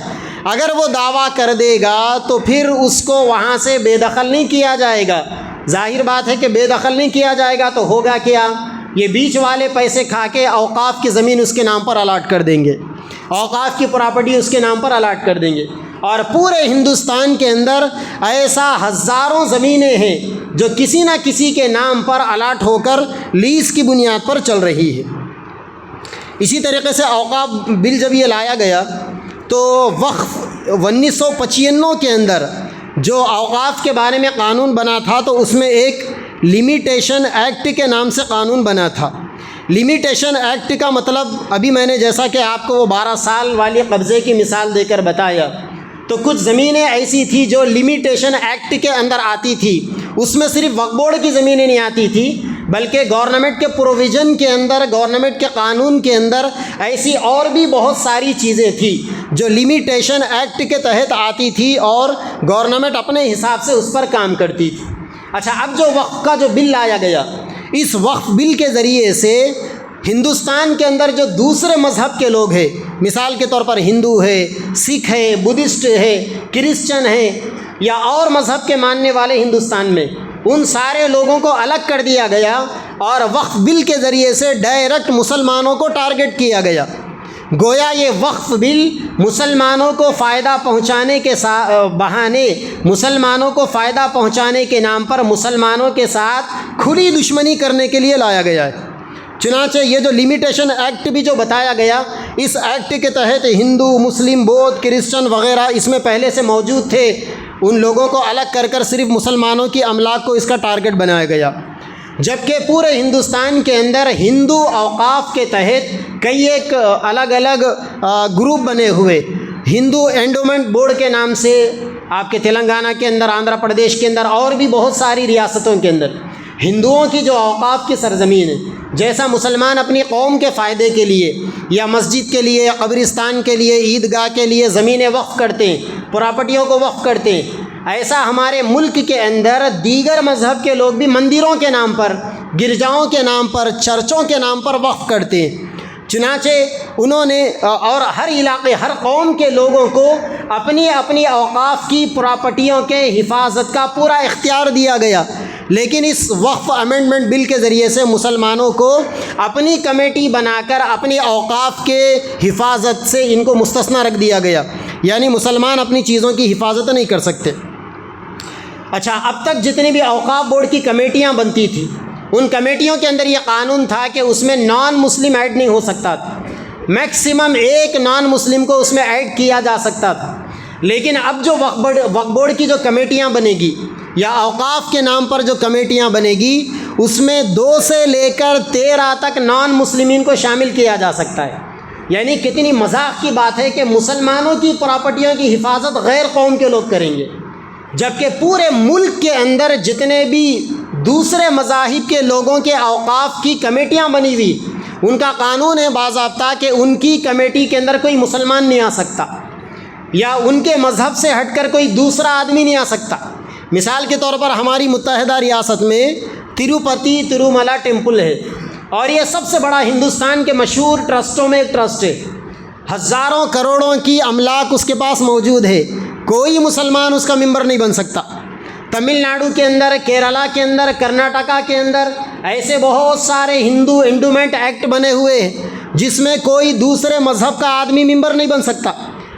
اگر وہ دعویٰ کر دے گا تو پھر اس کو وہاں سے بے دخل نہیں کیا جائے گا۔ ظاہر بات ہے کہ بے دخل نہیں کیا جائے گا تو ہوگا کیا، یہ بیچ والے پیسے کھا کے اوقاف کی زمین اس کے نام پر الاٹ کر دیں گے، اوقاف کی پراپرٹی اس کے نام پر الاٹ کر دیں گے، اور پورے ہندوستان کے اندر ایسا ہزاروں زمینیں ہیں جو کسی نہ کسی کے نام پر الاٹ ہو کر لیز کی بنیاد پر چل رہی ہے۔ اسی طریقے سے اوقاف بل جب یہ لایا گیا تو وقف 1995 کے اندر جو اوقاف کے بارے میں قانون بنا تھا تو اس میں ایک لمیٹیشن ایکٹ کے نام سے قانون بنا تھا۔ لمیٹیشن ایکٹ کا مطلب ابھی میں نے جیسا کہ آپ کو وہ 12 سال والی قبضے کی مثال دے کر بتایا، تو کچھ زمینیں ایسی تھی جو لمیٹیشن ایکٹ کے اندر آتی تھی، اس میں صرف وقف بورڈ کی زمینیں نہیں آتی تھی بلکہ گورنمنٹ کے پروویژن کے اندر، گورنمنٹ کے قانون کے اندر ایسی اور بھی بہت ساری چیزیں تھیں جو لمیٹیشن ایکٹ کے تحت آتی تھی اور گورنمنٹ اپنے حساب سے اس پر کام کرتی تھی۔ اچھا، اب جو وقف کا جو بل لایا گیا، اس وقف بل کے ذریعے سے ہندوستان کے اندر جو دوسرے مذہب کے لوگ ہیں، مثال کے طور پر ہندو ہے، سکھ ہے، بدھسٹ ہے، کرسچن ہے یا اور مذہب کے ماننے والے ہندوستان میں، ان سارے لوگوں کو الگ کر دیا گیا اور وقف بل کے ذریعے سے ڈائریکٹ مسلمانوں کو ٹارگٹ کیا گیا۔ گویا یہ وقف بل مسلمانوں کو فائدہ پہنچانے کے بہانے، مسلمانوں کو فائدہ پہنچانے کے نام پر مسلمانوں کے ساتھ کھلی دشمنی کرنے کے لیے لایا گیا ہے۔ چنانچہ یہ جو لمیٹیشن ایکٹ بھی جو بتایا گیا، اس ایکٹ کے تحت ہندو، مسلم، بودھ، کرسچن وغیرہ اس میں پہلے سے موجود تھے، ان لوگوں کو الگ کر کر صرف مسلمانوں کی املاک کو اس کا ٹارگٹ بنایا گیا، جبکہ پورے ہندوستان کے اندر ہندو اوقاف کے تحت کئی ایک الگ الگ گروپ بنے ہوئے، ہندو اینڈومنٹ بورڈ کے نام سے آپ کے تلنگانہ کے اندر، آندھرا پردیش کے اندر اور بھی بہت ساری ریاستوں کے اندر ہندوؤں کی جو اوقاف کی سرزمین ہے، جیسا مسلمان اپنی قوم کے فائدے کے لیے یا مسجد کے لیے، قبرستان کے لیے، عیدگاہ کے لیے زمینیں وقف کرتے ہیں، پراپرٹیوں کو وقف کرتے ہیں، ایسا ہمارے ملک کے اندر دیگر مذہب کے لوگ بھی مندروں کے نام پر، گرجاؤں کے نام پر، چرچوں کے نام پر وقف کرتے ہیں۔ چنانچہ انہوں نے اور ہر علاقے، ہر قوم کے لوگوں کو اپنی اپنی اوقاف کی پراپرٹیوں کے حفاظت کا پورا اختیار دیا گیا، لیکن اس وقف امینڈمنٹ بل کے ذریعے سے مسلمانوں کو اپنی کمیٹی بنا کر اپنی اوقاف کے حفاظت سے ان کو مستثنی رکھ دیا گیا، یعنی مسلمان اپنی چیزوں کی حفاظت نہیں کر سکتے۔ اچھا، اب تک جتنی بھی اوقاف بورڈ کی کمیٹیاں بنتی تھیں، ان کمیٹیوں کے اندر یہ قانون تھا کہ اس میں نان مسلم ایڈ نہیں ہو سکتا تھا، میکسیمم ایک نان مسلم کو اس میں ایڈ کیا جا سکتا تھا۔ لیکن اب جو وقف بورڈ کی جو کمیٹیاں بنے گی یا اوقاف کے نام پر جو کمیٹیاں بنے گی، اس میں 2 سے لے کر 13 تک نان مسلمین کو شامل کیا جا سکتا ہے۔ یعنی کتنی مذاق کی بات ہے کہ مسلمانوں کی پراپرٹیوں کی حفاظت غیر قوم کے لوگ کریں گے، جبکہ پورے ملک کے اندر جتنے بھی دوسرے مذاہب کے لوگوں کے اوقاف کی کمیٹیاں بنی ہوئی، ان کا قانون ہے باضابطہ کہ ان کی کمیٹی کے اندر کوئی مسلمان نہیں آ سکتا یا ان کے مذہب سے ہٹ کر کوئی دوسرا آدمی نہیں آ سکتا۔ مثال کے طور پر ہماری متحدہ ریاست میں تروپتی تروملا ٹیمپل ہے، اور یہ سب سے بڑا ہندوستان کے مشہور ٹرسٹوں میں ایک ٹرسٹ ہے، ہزاروں کروڑوں کی املاک اس کے پاس موجود ہے، کوئی مسلمان اس کا ممبر نہیں بن سکتا۔ تمل ناڈو کے اندر، کیرلا کے اندر، کرناٹکا کے اندر ایسے بہت سارے ہندو انڈومنٹ ایکٹ بنے ہوئے ہیں جس میں کوئی دوسرے مذہب کا آدمی ممبر نہیں بن سکتا.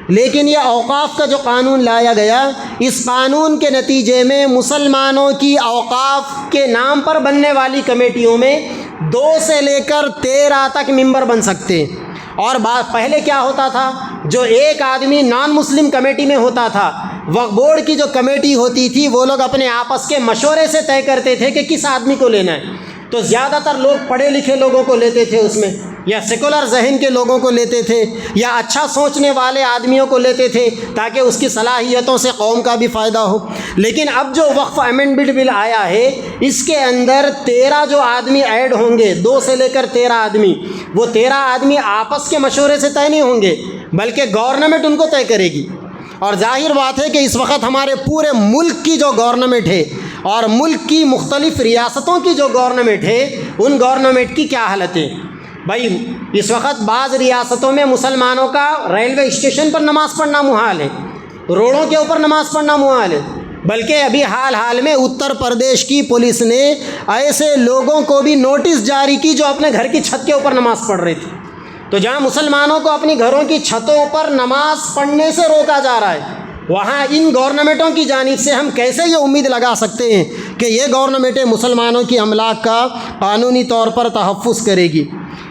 لیکن یہ اوقاف کا جو قانون لایا گیا، اس قانون کے نتیجے میں مسلمانوں کی اوقاف کے نام پر بننے والی کمیٹیوں میں 2 سے لے کر 13 تک ممبر بن سکتے ہیں. اور پہلے کیا ہوتا تھا، جو ایک آدمی نان مسلم کمیٹی میں ہوتا تھا، وقف بورڈ کی جو کمیٹی ہوتی تھی وہ لوگ اپنے آپس کے مشورے سے طے کرتے تھے کہ کس آدمی کو لینا ہے. تو زیادہ تر لوگ پڑھے لکھے لوگوں کو لیتے تھے اس میں، یا سیکولر ذہن کے لوگوں کو لیتے تھے، یا اچھا سوچنے والے آدمیوں کو لیتے تھے تاکہ اس کی صلاحیتوں سے قوم کا بھی فائدہ ہو. لیکن اب جو وقف امینڈمنٹ بل آیا ہے، اس کے اندر 13 جو آدمی ایڈ ہوں گے، 2 سے لے کر 13 آدمی، وہ 13 آدمی آپس کے مشورے سے طے نہیں ہوں گے بلکہ گورنمنٹ ان کو طے کرے گی. اور ظاہر بات ہے کہ اس وقت ہمارے پورے ملک کی جو گورنمنٹ ہے اور ملک کی مختلف ریاستوں کی جو گورنمنٹ ہے، ان گورنمنٹ کی کیا حالت ہے بھائی. اس وقت بعض ریاستوں میں مسلمانوں کا ریلوے اسٹیشن پر نماز پڑھنا محال ہے، روڈوں کے اوپر نماز پڑھنا محال ہے. بلکہ ابھی حال میں اتر پردیش کی پولیس نے ایسے لوگوں کو بھی نوٹس جاری کی جو اپنے گھر کی چھت کے اوپر نماز پڑھ رہے تھے. تو جہاں مسلمانوں کو اپنی گھروں کی چھتوں پر نماز پڑھنے سے روکا جا رہا ہے، وہاں ان گورنمنٹوں کی جانب سے ہم کیسے یہ امید لگا سکتے ہیں کہ یہ گورنمنٹیں مسلمانوں کی املاک کا قانونی طور پر تحفظ کرے گی.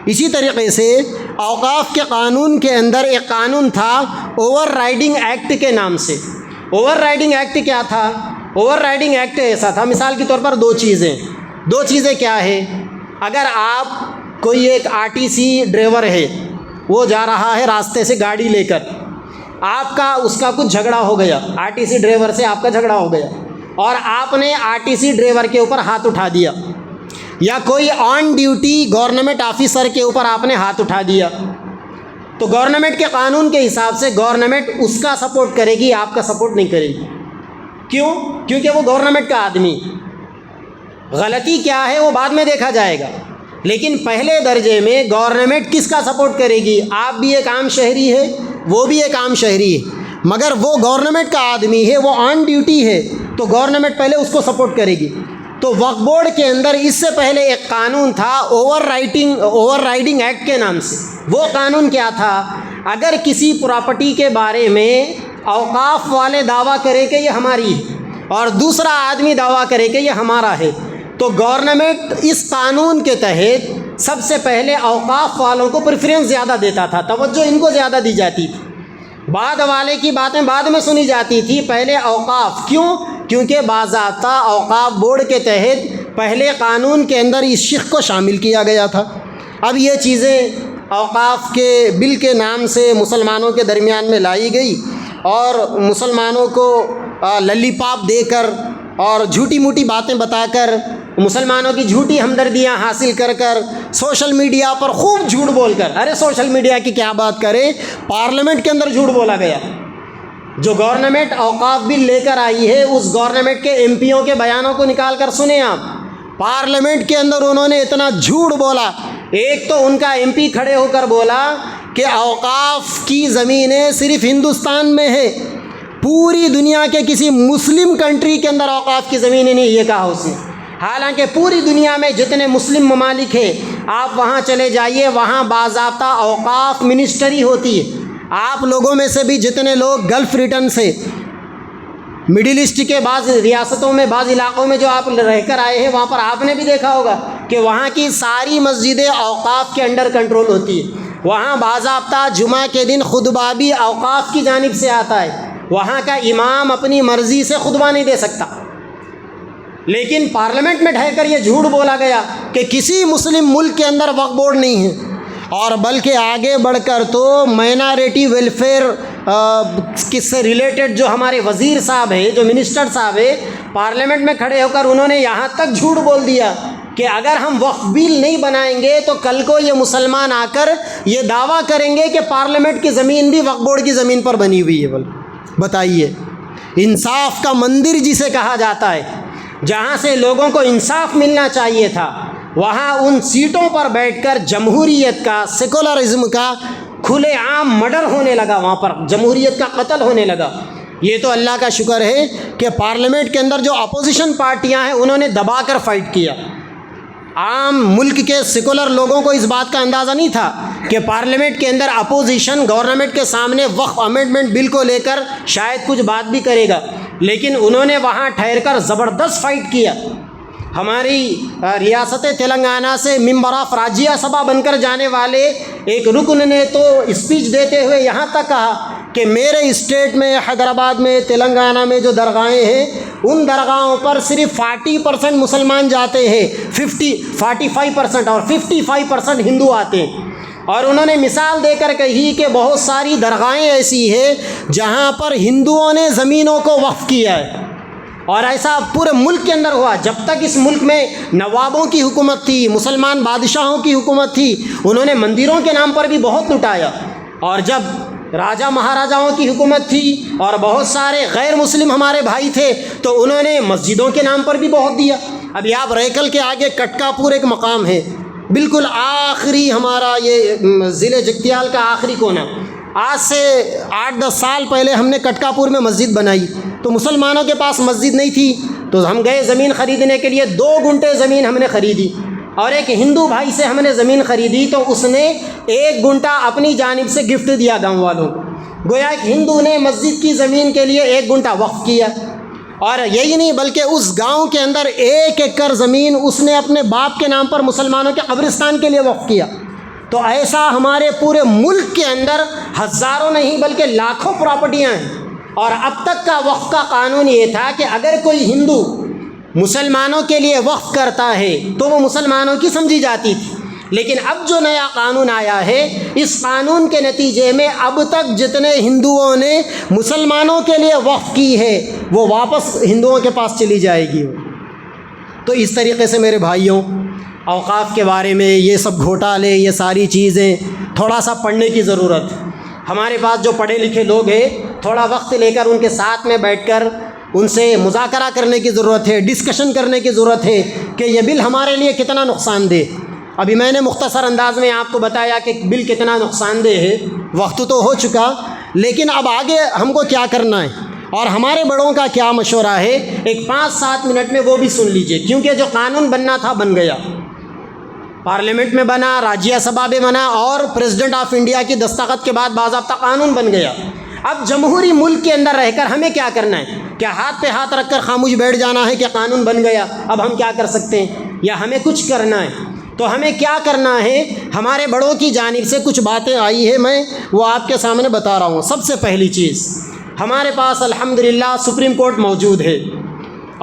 اسی طریقے سے اوقاف کے قانون کے اندر ایک قانون تھا اوور رائڈنگ ایکٹ کے نام سے. اوور رائڈنگ ایکٹ کیا تھا؟ اوور رائڈنگ ایکٹ ایسا تھا، مثال کے طور پر 2 چیزیں کیا ہے. اگر آپ کوئی ایک RTC ڈرائیور ہے، وہ جا رہا ہے راستے سے گاڑی لے کر، آپ کا اس کا کچھ جھگڑا ہو گیا، RTC ڈرائیور سے آپ کا جھگڑا ہو گیا اور آپ نے RTC ڈرائیور کے اوپر ہاتھ اٹھا دیا، یا کوئی آن ڈیوٹی گورنمنٹ آفیسر کے اوپر آپ نے ہاتھ اٹھا دیا، تو گورنمنٹ کے قانون کے حساب سے گورنمنٹ اس کا سپورٹ کرے گی، آپ کا سپورٹ نہیں کرے گی. کیوں؟ کیونکہ وہ گورنمنٹ کا آدمی. غلطی کیا ہے وہ بعد میں دیکھا جائے گا، لیکن پہلے درجے میں گورنمنٹ کس کا سپورٹ کرے گی؟ آپ بھی ایک عام شہری ہے، وہ بھی ایک عام شہری ہے، مگر وہ گورنمنٹ کا آدمی ہے، وہ آن ڈیوٹی ہے، تو گورنمنٹ پہلے اس کو سپورٹ کرے گی. تو وقف بورڈ کے اندر اس سے پہلے ایک قانون تھا اوور رائڈنگ ایکٹ کے نام سے. وہ قانون کیا تھا؟ اگر کسی پراپرٹی کے بارے میں اوقاف والے دعویٰ کرے کہ یہ ہماری ہے اور دوسرا آدمی دعویٰ کرے کہ یہ ہمارا ہے، تو گورنمنٹ اس قانون کے تحت سب سے پہلے اوقاف والوں کو پریفرنس زیادہ دیتا تھا، توجہ ان کو زیادہ دی جاتی تھی. بعد والے کی باتیں بعد میں سنی جاتی تھی، پہلے اوقاف. کیوں؟ کیونکہ باضابطہ اوقاف بورڈ کے تحت پہلے قانون کے اندر اس شق کو شامل کیا گیا تھا. اب یہ چیزیں اوقاف کے بل کے نام سے مسلمانوں کے درمیان میں لائی گئی اور مسلمانوں کو للی پاپ دے کر اور جھوٹی موٹی باتیں بتا کر، مسلمانوں کی جھوٹی ہمدردیاں حاصل کر کر، سوشل میڈیا پر خوب جھوٹ بول کر، ارے سوشل میڈیا کی کیا بات کریں، پارلیمنٹ کے اندر جھوٹ بولا گیا. جو گورنمنٹ اوقاف بل لے کر آئی ہے، اس گورنمنٹ کے MPوں کے بیانوں کو نکال کر سنیں آپ. پارلیمنٹ کے اندر انہوں نے اتنا جھوٹ بولا. ایک تو ان کا MP کھڑے ہو کر بولا کہ اوقاف کی زمینیں صرف ہندوستان میں ہے، پوری دنیا کے کسی مسلم کنٹری کے اندر اوقاف کی زمینیں نہیں. یہ کہا اس نے. حالانکہ پوری دنیا میں جتنے مسلم ممالک ہیں، آپ وہاں چلے جائیے، وہاں باضابطہ اوقاف منسٹری ہوتی ہے. آپ لوگوں میں سے بھی جتنے لوگ گلف ریٹن سے، مڈل ایسٹ کے بعض ریاستوں میں، بعض علاقوں میں جو آپ رہ کر آئے ہیں، وہاں پر آپ نے بھی دیکھا ہوگا کہ وہاں کی ساری مسجدیں اوقاف کے انڈر کنٹرول ہوتی ہے. وہاں باضابطہ جمعہ کے دن خطبہ بھی اوقاف کی جانب سے آتا ہے. وہاں کا امام اپنی مرضی سے خطبہ نہیں دے سکتا. لیکن پارلیمنٹ میں ڈھہ کر یہ جھوٹ بولا گیا کہ کسی مسلم ملک کے اندر وقف بورڈ نہیں ہے. اور بلکہ آگے بڑھ کر تو مائنارٹی ویلفیئر کس سے ریلیٹڈ جو ہمارے وزیر صاحب ہیں، جو منسٹر صاحب ہیں، پارلیمنٹ میں کھڑے ہو کر انہوں نے یہاں تک جھوٹ بول دیا کہ اگر ہم وقف بل نہیں بنائیں گے تو کل کو یہ مسلمان آ کر یہ دعویٰ کریں گے کہ پارلیمنٹ کی زمین بھی وقف بورڈ کی زمین پر بنی ہوئی ہے. بتائیے، انصاف کا مندر جسے کہا جاتا ہے، جہاں سے لوگوں کو انصاف ملنا چاہیے تھا، وہاں ان سیٹوں پر بیٹھ کر جمہوریت کا، سیکولرزم کا کھلے عام مرڈر ہونے لگا. وہاں پر جمہوریت کا قتل ہونے لگا. یہ تو اللہ کا شکر ہے کہ پارلیمنٹ کے اندر جو اپوزیشن پارٹیاں ہیں انہوں نے دبا کر فائٹ کیا۔ عام ملک کے سیکولر لوگوں کو اس بات کا اندازہ نہیں تھا کہ پارلیمنٹ کے اندر اپوزیشن گورنمنٹ کے سامنے وقف امینڈمنٹ بل کو لے کر شاید کچھ بات بھی کرے گا، لیکن انہوں نے وہاں ٹھہر کر زبردست فائٹ کیا۔ ہماری ریاست تلنگانہ سے ممبر آف راجیہ سبھا بن کر جانے والے ایک رکن نے تو اسپیچ دیتے ہوئے یہاں تک کہا کہ میرے اسٹیٹ میں حیدرآباد میں تلنگانہ میں جو درگاہیں ہیں ان درگاہوں پر صرف 40% مسلمان جاتے ہیں، 45% اور 55% ہندو آتے ہیں۔ اور انہوں نے مثال دے کر کہی کہ بہت ساری درگاہیں ایسی ہیں جہاں پر ہندوؤں نے زمینوں کو وقف کیا ہے، اور ایسا پورے ملک کے اندر ہوا۔ جب تک اس ملک میں نوابوں کی حکومت تھی، مسلمان بادشاہوں کی حکومت تھی، انہوں نے مندروں کے نام پر بھی بہت لٹایا، اور جب راجہ مہاراجاؤں کی حکومت تھی اور بہت سارے غیر مسلم ہمارے بھائی تھے تو انہوں نے مسجدوں کے نام پر بھی بہت دیا۔ ابھی آپ ریکل کے آگے کٹکا پور ایک مقام ہے، بالکل آخری ہمارا یہ ضلع جگتیال کا آخری کونا، آج سے 8-10 سال پہلے ہم نے کٹکا پور میں مسجد بنائی، تو مسلمانوں کے پاس مسجد نہیں تھی تو ہم گئے زمین خریدنے کے لیے، 2 گنٹے زمین ہم نے خریدی، اور ایک ہندو بھائی سے ہم نے زمین خریدی تو اس نے 1 گنٹا اپنی جانب سے گفٹ دیا گاؤں والوں کو۔ گویا ایک ہندو نے مسجد کی زمین کے لیے 1 گنٹا وقف کیا، اور یہی نہیں بلکہ اس گاؤں کے اندر 1 ایکڑ زمین اس نے اپنے باپ کے نام پر مسلمانوں کے قبرستان کے لیے وقف کیا۔ تو ایسا ہمارے پورے ملک کے اندر ہزاروں نہیں بلکہ لاکھوں پراپرٹیاں ہیں، اور اب تک کا وقف کا قانون یہ تھا کہ اگر کوئی ہندو مسلمانوں کے لیے وقف کرتا ہے تو وہ مسلمانوں کی سمجھی جاتی تھی، لیکن اب جو نیا قانون آیا ہے اس قانون کے نتیجے میں اب تک جتنے ہندوؤں نے مسلمانوں کے لیے وقف کی ہے وہ واپس ہندوؤں کے پاس چلی جائے گی۔ تو اس طریقے سے میرے بھائیوں، اوقاف کے بارے میں یہ سب گھوٹالے، یہ ساری چیزیں تھوڑا سا پڑھنے کی ضرورت۔ ہمارے پاس جو پڑھے لکھے لوگ ہیں تھوڑا وقت لے کر ان کے ساتھ میں بیٹھ کر ان سے مذاکرہ کرنے کی ضرورت ہے، ڈسکشن کرنے کی ضرورت ہے کہ یہ بل ہمارے لیے کتنا نقصان دہ۔ ابھی میں نے مختصر انداز میں آپ کو بتایا کہ بل کتنا نقصان دہ ہے، وقت تو ہو چکا، لیکن اب آگے ہم کو کیا کرنا ہے اور ہمارے بڑوں کا کیا مشورہ ہے، ایک 5-7 منٹ میں وہ بھی سن لیجئے، کیونکہ جو قانون بننا تھا بن گیا، پارلیمنٹ میں بنا، راجیہ سبھا میں بنا، اور پریزیڈنٹ آف انڈیا کی دستخط کے بعد باضابطہ قانون بن گیا۔ اب جمہوری ملک کے اندر رہ کر ہمیں کیا کرنا ہے؟ کیا ہاتھ پہ ہاتھ رکھ کر خاموش بیٹھ جانا ہے کہ قانون بن گیا اب ہم کیا کر سکتے ہیں، یا ہمیں کچھ کرنا ہے؟ تو ہمیں کیا کرنا ہے، ہمارے بڑوں کی جانب سے کچھ باتیں آئی ہے، میں وہ آپ کے سامنے بتا رہا ہوں۔ سب سے پہلی چیز، ہمارے پاس الحمدللہ سپریم کورٹ موجود ہے،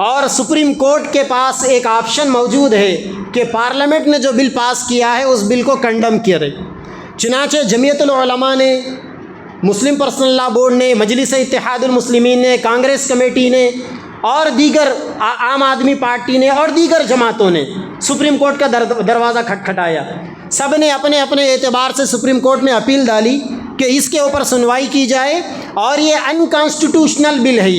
اور سپریم کورٹ کے پاس ایک آپشن موجود ہے کہ پارلیمنٹ نے جو بل پاس کیا ہے اس بل کو کنڈم کرے۔ چنانچہ جمعیت العلماء نے، مسلم پرسنل لا بورڈ نے، مجلس اتحاد المسلمین نے، کانگریس کمیٹی نے، اور دیگر عام آدمی پارٹی نے اور دیگر جماعتوں نے سپریم کورٹ کا دروازہ کھٹکھٹایا۔ سب نے اپنے اپنے اعتبار سے سپریم کورٹ میں اپیل ڈالی کہ اس کے اوپر سنوائی کی جائے، اور یہ انکانسٹیٹیوشنل بل ہے،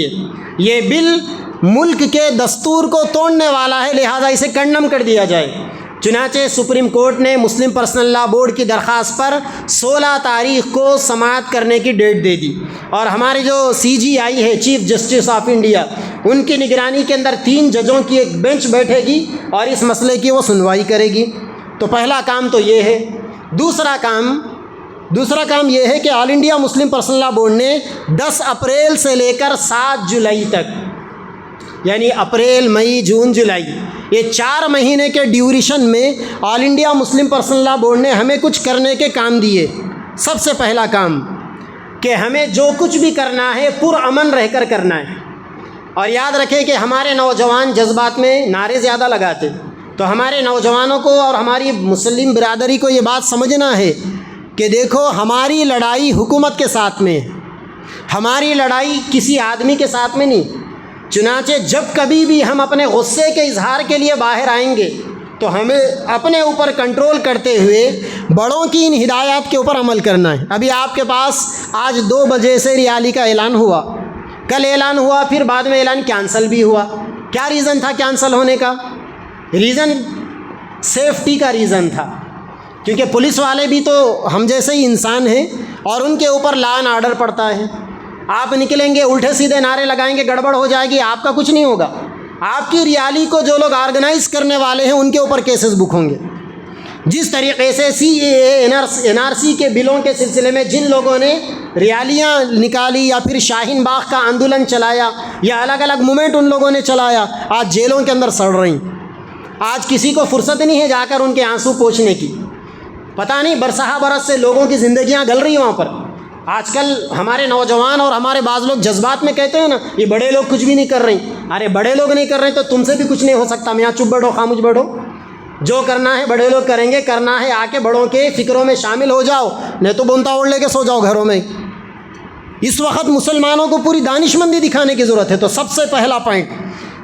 یہ بل ملک کے دستور کو توڑنے والا ہے، لہذا اسے کنڈم کر دیا جائے۔ چنانچہ سپریم کورٹ نے مسلم پرسنل لا بورڈ کی درخواست پر 16 تاریخ کو سماعت کرنے کی ڈیٹ دے دی، اور ہمارے جو CGI ہے، چیف جسٹس آف انڈیا، ان کی نگرانی کے اندر 3 ججوں کی ایک بینچ بیٹھے گی اور اس مسئلے کی وہ سنوائی کرے گی۔ تو پہلا کام تو یہ ہے۔ دوسرا کام یہ ہے کہ آل انڈیا مسلم پرسنل لا بورڈ نے 10 اپریل سے لے کر 7 جولائی تک، یعنی اپریل، مئی، جون، جولائی، یہ 4 مہینے کے ڈیوریشن میں آل انڈیا مسلم پرسنل لا بورڈ نے ہمیں کچھ کرنے کے کام دیے۔ سب سے پہلا کام کہ ہمیں جو کچھ بھی کرنا ہے پرامن رہ کر کرنا ہے، اور یاد رکھیں کہ ہمارے نوجوان جذبات میں نعرے زیادہ لگاتے، تو ہمارے نوجوانوں کو اور ہماری مسلم برادری کو یہ بات سمجھنا ہے کہ دیکھو، ہماری لڑائی حکومت کے ساتھ میں ہے، ہماری لڑائی کسی آدمی کے ساتھ میں نہیں۔ چنانچہ جب کبھی بھی ہم اپنے غصے کے اظہار کے لیے باہر آئیں گے تو ہمیں اپنے اوپر کنٹرول کرتے ہوئے بڑوں کی ان ہدایات کے اوپر عمل کرنا ہے۔ ابھی آپ کے پاس آج 2 بجے سے ریالی کا اعلان ہوا، کل اعلان ہوا، پھر بعد میں اعلان کینسل بھی ہوا۔ کیا ریزن تھا کینسل ہونے کا؟ ریزن سیفٹی کا ریزن تھا، کیونکہ پولیس والے بھی تو ہم جیسے ہی انسان ہیں اور ان کے اوپر لا اینڈ آرڈر پڑتا ہے۔ آپ نکلیں گے الٹے سیدھے نعرے لگائیں گے، گڑبڑ ہو جائے گی، آپ کا کچھ نہیں ہوگا۔ آپ کی ریالی کو جو لوگ آرگنائز کرنے والے ہیں ان کے اوپر کیسز بک ہوں گے۔ جس طریقے سے NRC کے بلوں کے سلسلے میں جن لوگوں نے ریالیاں نکالی یا پھر شاہین باغ کا آندولن چلایا یا الگ الگ موومنٹ ان لوگوں نے چلایا، آج جیلوں کے اندر سڑ رہی۔ آج کسی کو فرصت نہیں ہے جا کر ان کے آنسو پوچھنے کی۔ پتہ نہیں برسہ برس سے لوگوں کی زندگیاں گل رہی ہیں وہاں پر۔ آج کل ہمارے نوجوان اور ہمارے بعض لوگ جذبات میں کہتے ہیں نا، یہ بڑے لوگ کچھ بھی نہیں کر رہے۔ ارے بڑے لوگ نہیں کر رہے تو تم سے بھی کچھ نہیں ہو سکتا، میاں چپ بیٹھو، خاموش بیٹھو۔ جو کرنا ہے بڑے لوگ کریں گے، کرنا ہے آ کے بڑوں کے فکروں میں شامل ہو جاؤ، نہیں تو بنتا اوڑھ لے کے سو جاؤ گھروں میں۔ اس وقت مسلمانوں کو پوری دانش مندی دکھانے کی ضرورت ہے۔ تو سب سے پہلا پوائنٹ،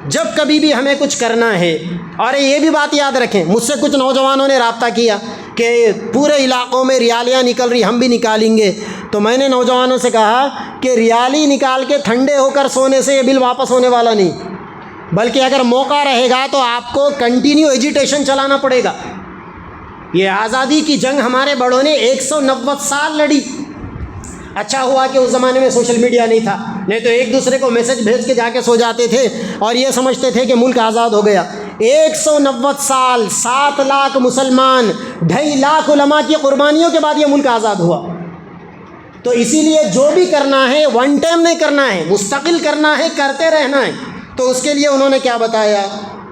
جب کبھی بھی ہمیں کچھ کرنا ہے، اور یہ بھی بات یاد رکھیں، مجھ سے کچھ نوجوانوں نے رابطہ کیا کہ پورے علاقوں میں ریالیاں نکل رہی، ہم بھی نکالیں گے۔ تو میں نے نوجوانوں سے کہا کہ ریالی نکال کے ٹھنڈے ہو کر سونے سے یہ بل واپس ہونے والا نہیں، بلکہ اگر موقع رہے گا تو آپ کو کنٹینیو ایجیٹیشن چلانا پڑے گا۔ یہ آزادی کی جنگ ہمارے بڑوں نے 190 سال لڑی۔ اچھا ہوا کہ اس زمانے میں سوشل میڈیا نہیں تھا، نہیں تو ایک دوسرے کو میسج بھیج کے جا کے سو جاتے تھے اور یہ سمجھتے تھے کہ ملک آزاد ہو گیا۔ 190 سال، 7 لاکھ مسلمان، 2.5 لاکھ علماء کی قربانیوں کے بعد یہ ملک آزاد ہوا۔ تو اسی لیے جو بھی کرنا ہے ون ٹائم نہیں کرنا ہے، مستقل کرنا ہے، کرتے رہنا ہے۔ تو اس کے لیے انہوں نے کیا بتایا؟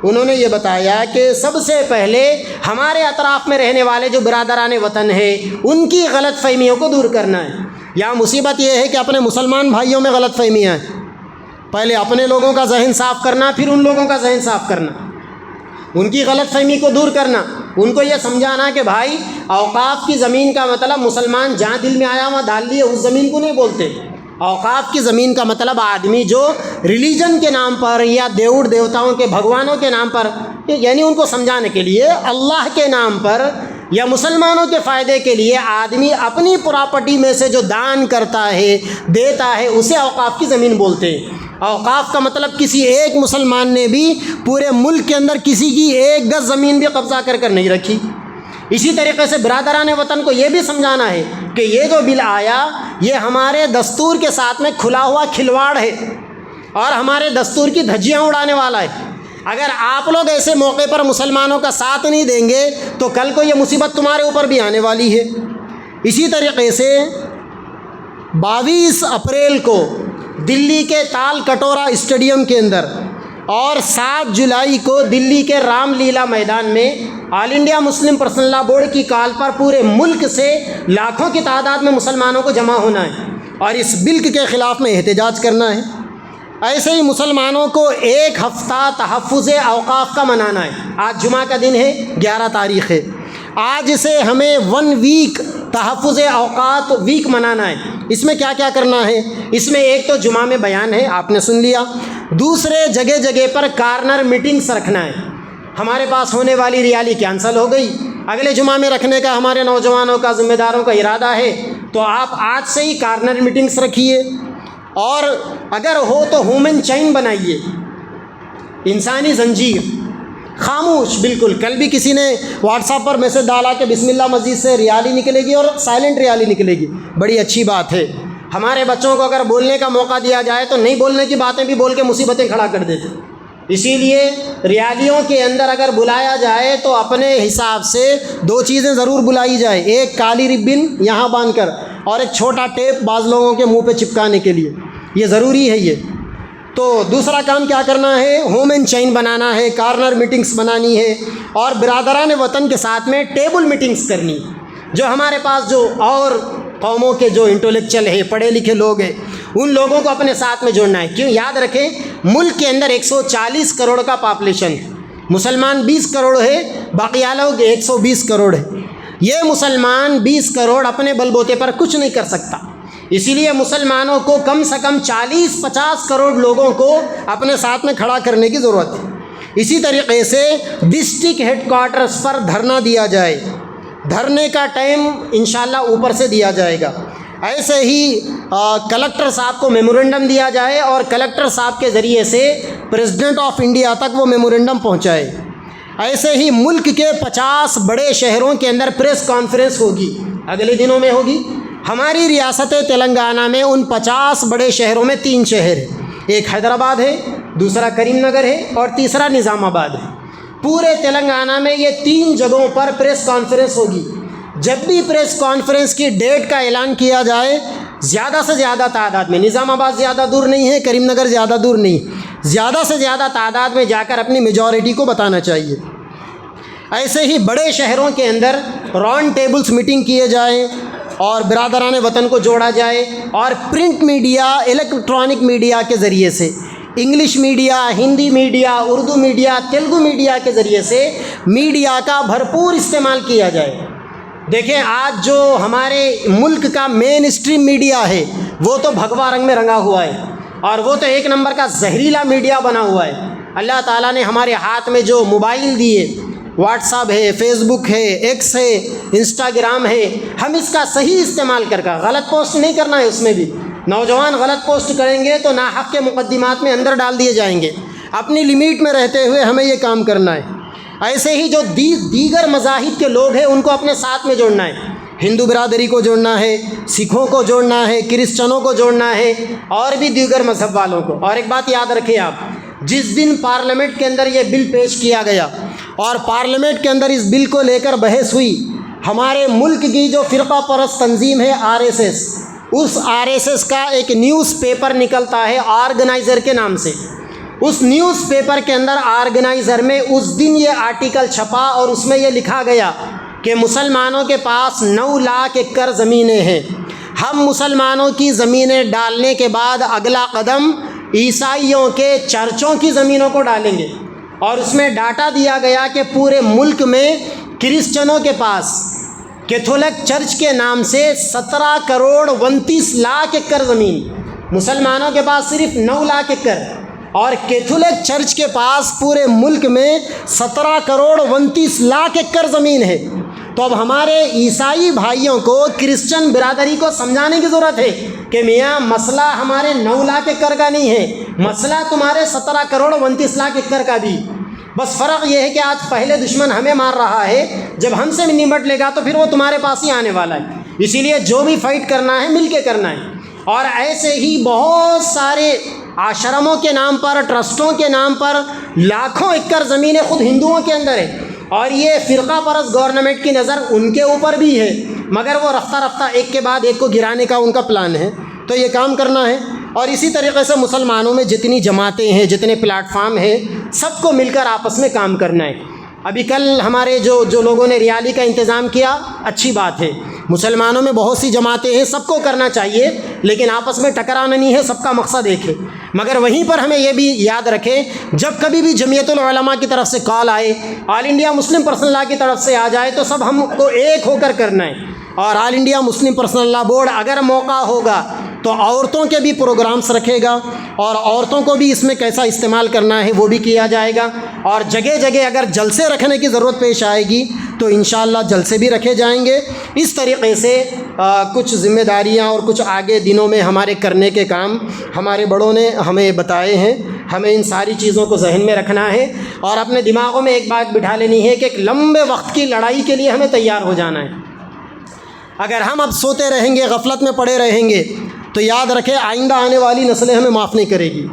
انہوں نے یہ بتایا کہ سب سے پہلے ہمارے اطراف میں رہنے والے جو برادران وطن ہیں ان کی غلط فہمیوں کو دور کرنا ہے۔ یا مصیبت یہ ہے کہ اپنے مسلمان بھائیوں میں غلط فہمیاں ہیں، پہلے اپنے لوگوں کا ذہن صاف کرنا، پھر ان لوگوں کا ذہن صاف کرنا، ان کی غلط فہمی کو دور کرنا، ان کو یہ سمجھانا کہ بھائی اوقاف کی زمین کا مطلب مسلمان جہاں دل میں آیا وہاں ڈال لیے اس زمین کو نہیں بولتے۔ اوقاف کی زمین کا مطلب آدمی جو ریلیجن کے نام پر یا دیوڑ دیوتاؤں کے بھگوانوں کے نام پر، یعنی ان کو سمجھانے کے لیے اللہ کے نام پر یا مسلمانوں کے فائدے کے لیے آدمی اپنی پراپرٹی میں سے جو دان کرتا ہے، دیتا ہے، اسے اوقاف کی زمین بولتے ہیں۔ اوقاف کا مطلب کسی ایک مسلمان نے بھی پورے ملک کے اندر کسی کی ایک گز زمین بھی قبضہ کر نہیں رکھی۔ اسی طریقے سے برادران وطن کو یہ بھی سمجھانا ہے کہ یہ جو بل آیا یہ ہمارے دستور کے ساتھ میں کھلا ہوا کھلواڑ ہے اور ہمارے دستور کی دھجیاں اڑانے والا ہے۔ اگر آپ لوگ ایسے موقع پر مسلمانوں کا ساتھ نہیں دیں گے تو کل کو یہ مصیبت تمہارے اوپر بھی آنے والی ہے۔ اسی طریقے سے 22 اپریل کو دلی کے تال کٹورا اسٹیڈیم کے اندر اور 7 جولائی کو دلی کے رام لیلا میدان میں آل انڈیا مسلم پرسنل لا بورڈ کی کال پر پورے ملک سے لاکھوں کی تعداد میں مسلمانوں کو جمع ہونا ہے اور اس بل کے خلاف میں احتجاج کرنا ہے۔ ایسے ہی مسلمانوں کو 1 ہفتہ تحفظ اوقاف کا منانا ہے۔ آج جمعہ کا دن ہے، 11 تاریخ ہے، آج سے ہمیں 1 ویک تحفظ اوقات ویک منانا ہے۔ اس میں کیا کیا کرنا ہے؟ اس میں ایک تو جمعہ میں بیان ہے، آپ نے سن لیا۔ دوسرے جگہ جگہ پر کارنر میٹنگز رکھنا ہے۔ ہمارے پاس ہونے والی ریالی کینسل ہو گئی، اگلے جمعہ میں رکھنے کا ہمارے نوجوانوں کا، ذمہ داروں کا ارادہ ہے، تو آپ آج سے ہی کارنر میٹنگز رکھیے، اور اگر ہو تو ہیومن چین بنائیے، انسانی زنجیر، خاموش بالکل۔ کل بھی کسی نے واٹس ایپ پر میسج ڈالا کہ بسم اللہ مسجد سے ریالی نکلے گی اور سائلنٹ ریالی نکلے گی، بڑی اچھی بات ہے۔ ہمارے بچوں کو اگر بولنے کا موقع دیا جائے تو نہیں بولنے کی باتیں بھی بول کے مصیبتیں کھڑا کر دیتے۔ اسی لیے ریالیوں کے اندر اگر بلایا جائے تو اپنے حساب سے 2 چیزیں ضرور بلائی جائے، ایک کالی ربن یہاں باندھ کر اور ایک چھوٹا ٹیپ بعض لوگوں کے منہ پہ چپکانے کے لیے، یہ ضروری ہے یہ۔ تو دوسرا کام کیا کرنا ہے؟ ہومن چین بنانا ہے، کارنر میٹنگز بنانی ہے، اور برادران وطن کے ساتھ میں ٹیبل میٹنگز کرنی۔ جو ہمارے پاس جو اور قوموں کے جو انٹلیکچوئل ہیں، پڑھے لکھے لوگ ہیں، ان لوگوں کو اپنے ساتھ میں جوڑنا ہے۔ کیوں؟ یاد رکھیں ملک کے اندر 140 کروڑ کا پاپولیشن ہے، مسلمان 20 کروڑ ہے، باقی لوگ 120 کروڑ ہے۔ یہ مسلمان 20 کروڑ اپنے بل بوتے پر کچھ نہیں کر سکتا، اسی لیے مسلمانوں کو کم سے کم 40-50 کروڑ لوگوں کو اپنے ساتھ میں کھڑا کرنے کی ضرورت ہے۔ اسی طریقے سے ڈسٹرکٹ ہیڈ کوارٹرز پر دھرنا دیا جائے، دھرنے کا ٹائم انشاءاللہ اوپر سے دیا جائے گا۔ ایسے ہی کلکٹر صاحب کو میمورنڈم دیا جائے اور کلکٹر صاحب کے ذریعے سے پریزیڈنٹ آف انڈیا تک وہ میمورنڈم پہنچائے۔ ایسے ہی ملک کے 50 بڑے شہروں کے اندر پریس کانفرنس ہوگی، اگلے دنوں میں ہوگی، ہماری ریاست تلنگانہ میں ان 50 بڑے شہروں میں 3 شہر ہیں، ایک حیدرآباد ہے، دوسرا کریم نگر ہے اور تیسرا نظام آباد ہے۔ پورے تلنگانہ میں یہ 3 جگہوں پر پریس کانفرنس ہوگی۔ جب بھی پریس کانفرنس کی ڈیٹ کا اعلان کیا جائے، زیادہ سے زیادہ تعداد میں، نظام آباد زیادہ دور نہیں ہے، کریم نگر زیادہ دور نہیں، زیادہ سے زیادہ تعداد میں جا کر اپنی میجورٹی کو بتانا چاہیے۔ ایسے ہی بڑے شہروں کے اندر راؤنڈ ٹیبلز میٹنگ کیے جائیں اور برادران وطن کو جوڑا جائے، اور پرنٹ میڈیا، الیکٹرانک میڈیا کے ذریعے سے، English media, Hindi media, Urdu media, Telugu media کے ذریعے سے میڈیا کا بھرپور استعمال کیا جائے۔ دیکھیں آج جو ہمارے ملک کا مین اسٹریم میڈیا ہے وہ تو بھگوا رنگ میں رنگا ہوا ہے، اور وہ تو ایک نمبر کا زہریلا میڈیا بنا ہوا ہے۔ اللہ تعالیٰ نے ہمارے ہاتھ میں جو موبائل دیے، واٹس ایپ ہے، فیس بک ہے، ایکس ہے، انسٹاگرام ہے، ہم اس کا صحیح استعمال کر غلط پوسٹ نہیں کرنا ہے۔ اس میں بھی نوجوان غلط پوسٹ کریں گے تو ناحق کے مقدمات میں اندر ڈال دیے جائیں گے۔ اپنی لمٹ میں رہتے ہوئے ہمیں یہ کام کرنا ہے۔ ایسے ہی جو دیگر مذاہب کے لوگ ہیں ان کو اپنے ساتھ میں جوڑنا ہے، ہندو برادری کو جوڑنا ہے، سکھوں کو جوڑنا ہے، کرسچنوں کو جوڑنا ہے، اور بھی دیگر مذہب والوں کو۔ اور ایک بات یاد رکھیں آپ، جس دن پارلیمنٹ کے اندر یہ بل پیش کیا گیا اور پارلیمنٹ کے اندر اس بل کو لے کر بحث ہوئی، ہمارے ملک کی جو فرقہ پرست تنظیم ہے RSS، اس RSS کا ایک نیوز پیپر نکلتا ہے آرگنائزر کے نام سے۔ اس نیوز پیپر کے اندر آرگنائزر میں اس دن یہ آرٹیکل چھپا اور اس میں یہ لکھا گیا کہ مسلمانوں کے پاس 9 لاکھ ایکڑ زمینیں ہیں، ہم مسلمانوں کی زمینیں ڈالنے کے بعد اگلا قدم عیسائیوں کے چرچوں کی زمینوں کو ڈالیں گے۔ اور اس میں ڈاٹا دیا گیا کہ پورے ملک میں کرسچنوں کے پاس کیتھولک چرچ کے نام سے 17 کروڑ 29 لاکھ ایکڑ زمین، مسلمانوں کے پاس صرف 9 لاکھ ایکڑ، اور کیتھولک چرچ کے پاس پورے ملک میں 17 کروڑ 29 لاکھ ایکڑ زمین ہے۔ تو اب ہمارے عیسائی بھائیوں کو، کرسچن برادری کو سمجھانے کی ضرورت ہے کہ میاں مسئلہ ہمارے 9 لاکھ ایکڑ کا نہیں ہے، مسئلہ تمہارے 17 کروڑ 29 لاکھ ایکڑ کا بھی۔ بس فرق یہ ہے کہ آج پہلے دشمن ہمیں مار رہا ہے، جب ہم سے نمٹ لے گا تو پھر وہ تمہارے پاس ہی آنے والا ہے۔ اسی لیے جو بھی فائٹ کرنا ہے مل کے کرنا ہے۔ اور ایسے ہی بہت سارے آشرموں کے نام پر، ٹرسٹوں کے نام پر لاکھوں ایکڑ زمینیں خود ہندوؤں کے اندر ہے، اور یہ فرقہ پرست گورنمنٹ کی نظر ان کے اوپر بھی ہے، مگر وہ رفتہ رفتہ ایک کے بعد ایک کو گرانے کا ان کا پلان ہے۔ تو یہ کام کرنا ہے۔ اور اسی طریقے سے مسلمانوں میں جتنی جماعتیں ہیں، جتنے پلیٹ فارم ہیں، سب کو مل کر آپس میں کام کرنا ہے۔ ابھی کل ہمارے جو لوگوں نے ریالی کا انتظام کیا، اچھی بات ہے۔ مسلمانوں میں بہت سی جماعتیں ہیں، سب کو کرنا چاہیے، لیکن آپس میں ٹکرانا نہیں ہے، سب کا مقصد ایک ہے۔ مگر وہیں پر ہمیں یہ بھی یاد رکھیں، جب کبھی بھی جمعیت العلماء کی طرف سے کال آئے، آل انڈیا مسلم پرسنل لاء کی طرف سے آ جائے، تو سب ہم کو ایک ہو کر کرنا ہے۔ اور All India Muslim Personal Law Board اگر موقع ہوگا تو عورتوں کے بھی پروگرامز رکھے گا، اور عورتوں کو بھی اس میں کیسا استعمال کرنا ہے وہ بھی کیا جائے گا۔ اور جگہ جگہ اگر جلسے رکھنے کی ضرورت پیش آئے گی تو انشاءاللہ جلسے بھی رکھے جائیں گے۔ اس طریقے سے کچھ ذمہ داریاں اور کچھ آگے دنوں میں ہمارے کرنے کے کام ہمارے بڑوں نے ہمیں بتائے ہیں، ہمیں ان ساری چیزوں کو ذہن میں رکھنا ہے، اور اپنے دماغوں میں ایک بات بٹھا لینی ہے کہ ایک لمبے وقت کی لڑائی کے لیے ہمیں تیار ہو جانا ہے۔ اگر ہم اب سوتے رہیں گے، غفلت میں پڑے رہیں گے، تو یاد رکھیں آئندہ آنے والی نسلیں ہمیں معاف نہیں کرے گی۔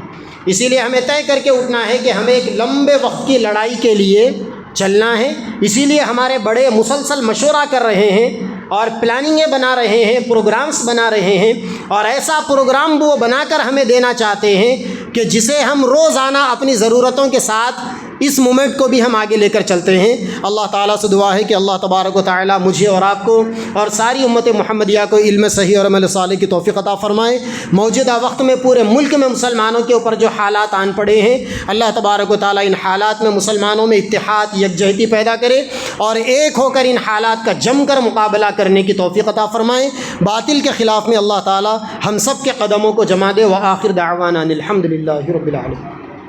اسی لیے ہمیں طے کر کے اٹھنا ہے کہ ہمیں ایک لمبے وقت کی لڑائی کے لیے چلنا ہے۔ اسی لیے ہمارے بڑے مسلسل مشورہ کر رہے ہیں اور پلاننگیں بنا رہے ہیں، پروگرامز بنا رہے ہیں، اور ایسا پروگرام وہ بنا کر ہمیں دینا چاہتے ہیں کہ جسے ہم روزانہ اپنی ضرورتوں کے ساتھ اس مومنٹ کو بھی ہم آگے لے کر چلتے ہیں۔ اللہ تعالیٰ سے دعا ہے کہ اللہ تبارک و تعالیٰ مجھے اور آپ کو اور ساری امت محمدیہ کو علم صحیح اور عمل صالح کی توفیق عطا فرمائے۔ موجودہ وقت میں پورے ملک میں مسلمانوں کے اوپر جو حالات آن پڑے ہیں، اللہ تبارک و تعالیٰ ان حالات میں مسلمانوں میں اتحاد، یکجہتی پیدا کرے، اور ایک ہو کر ان حالات کا جم کر مقابلہ کرنے کی توفیق عطا فرمائے۔ باطل کے خلاف میں اللہ تعالیٰ ہم سب کے قدموں کو جما دے۔ وآخر دعوانا الحمد للہ رب العالمین۔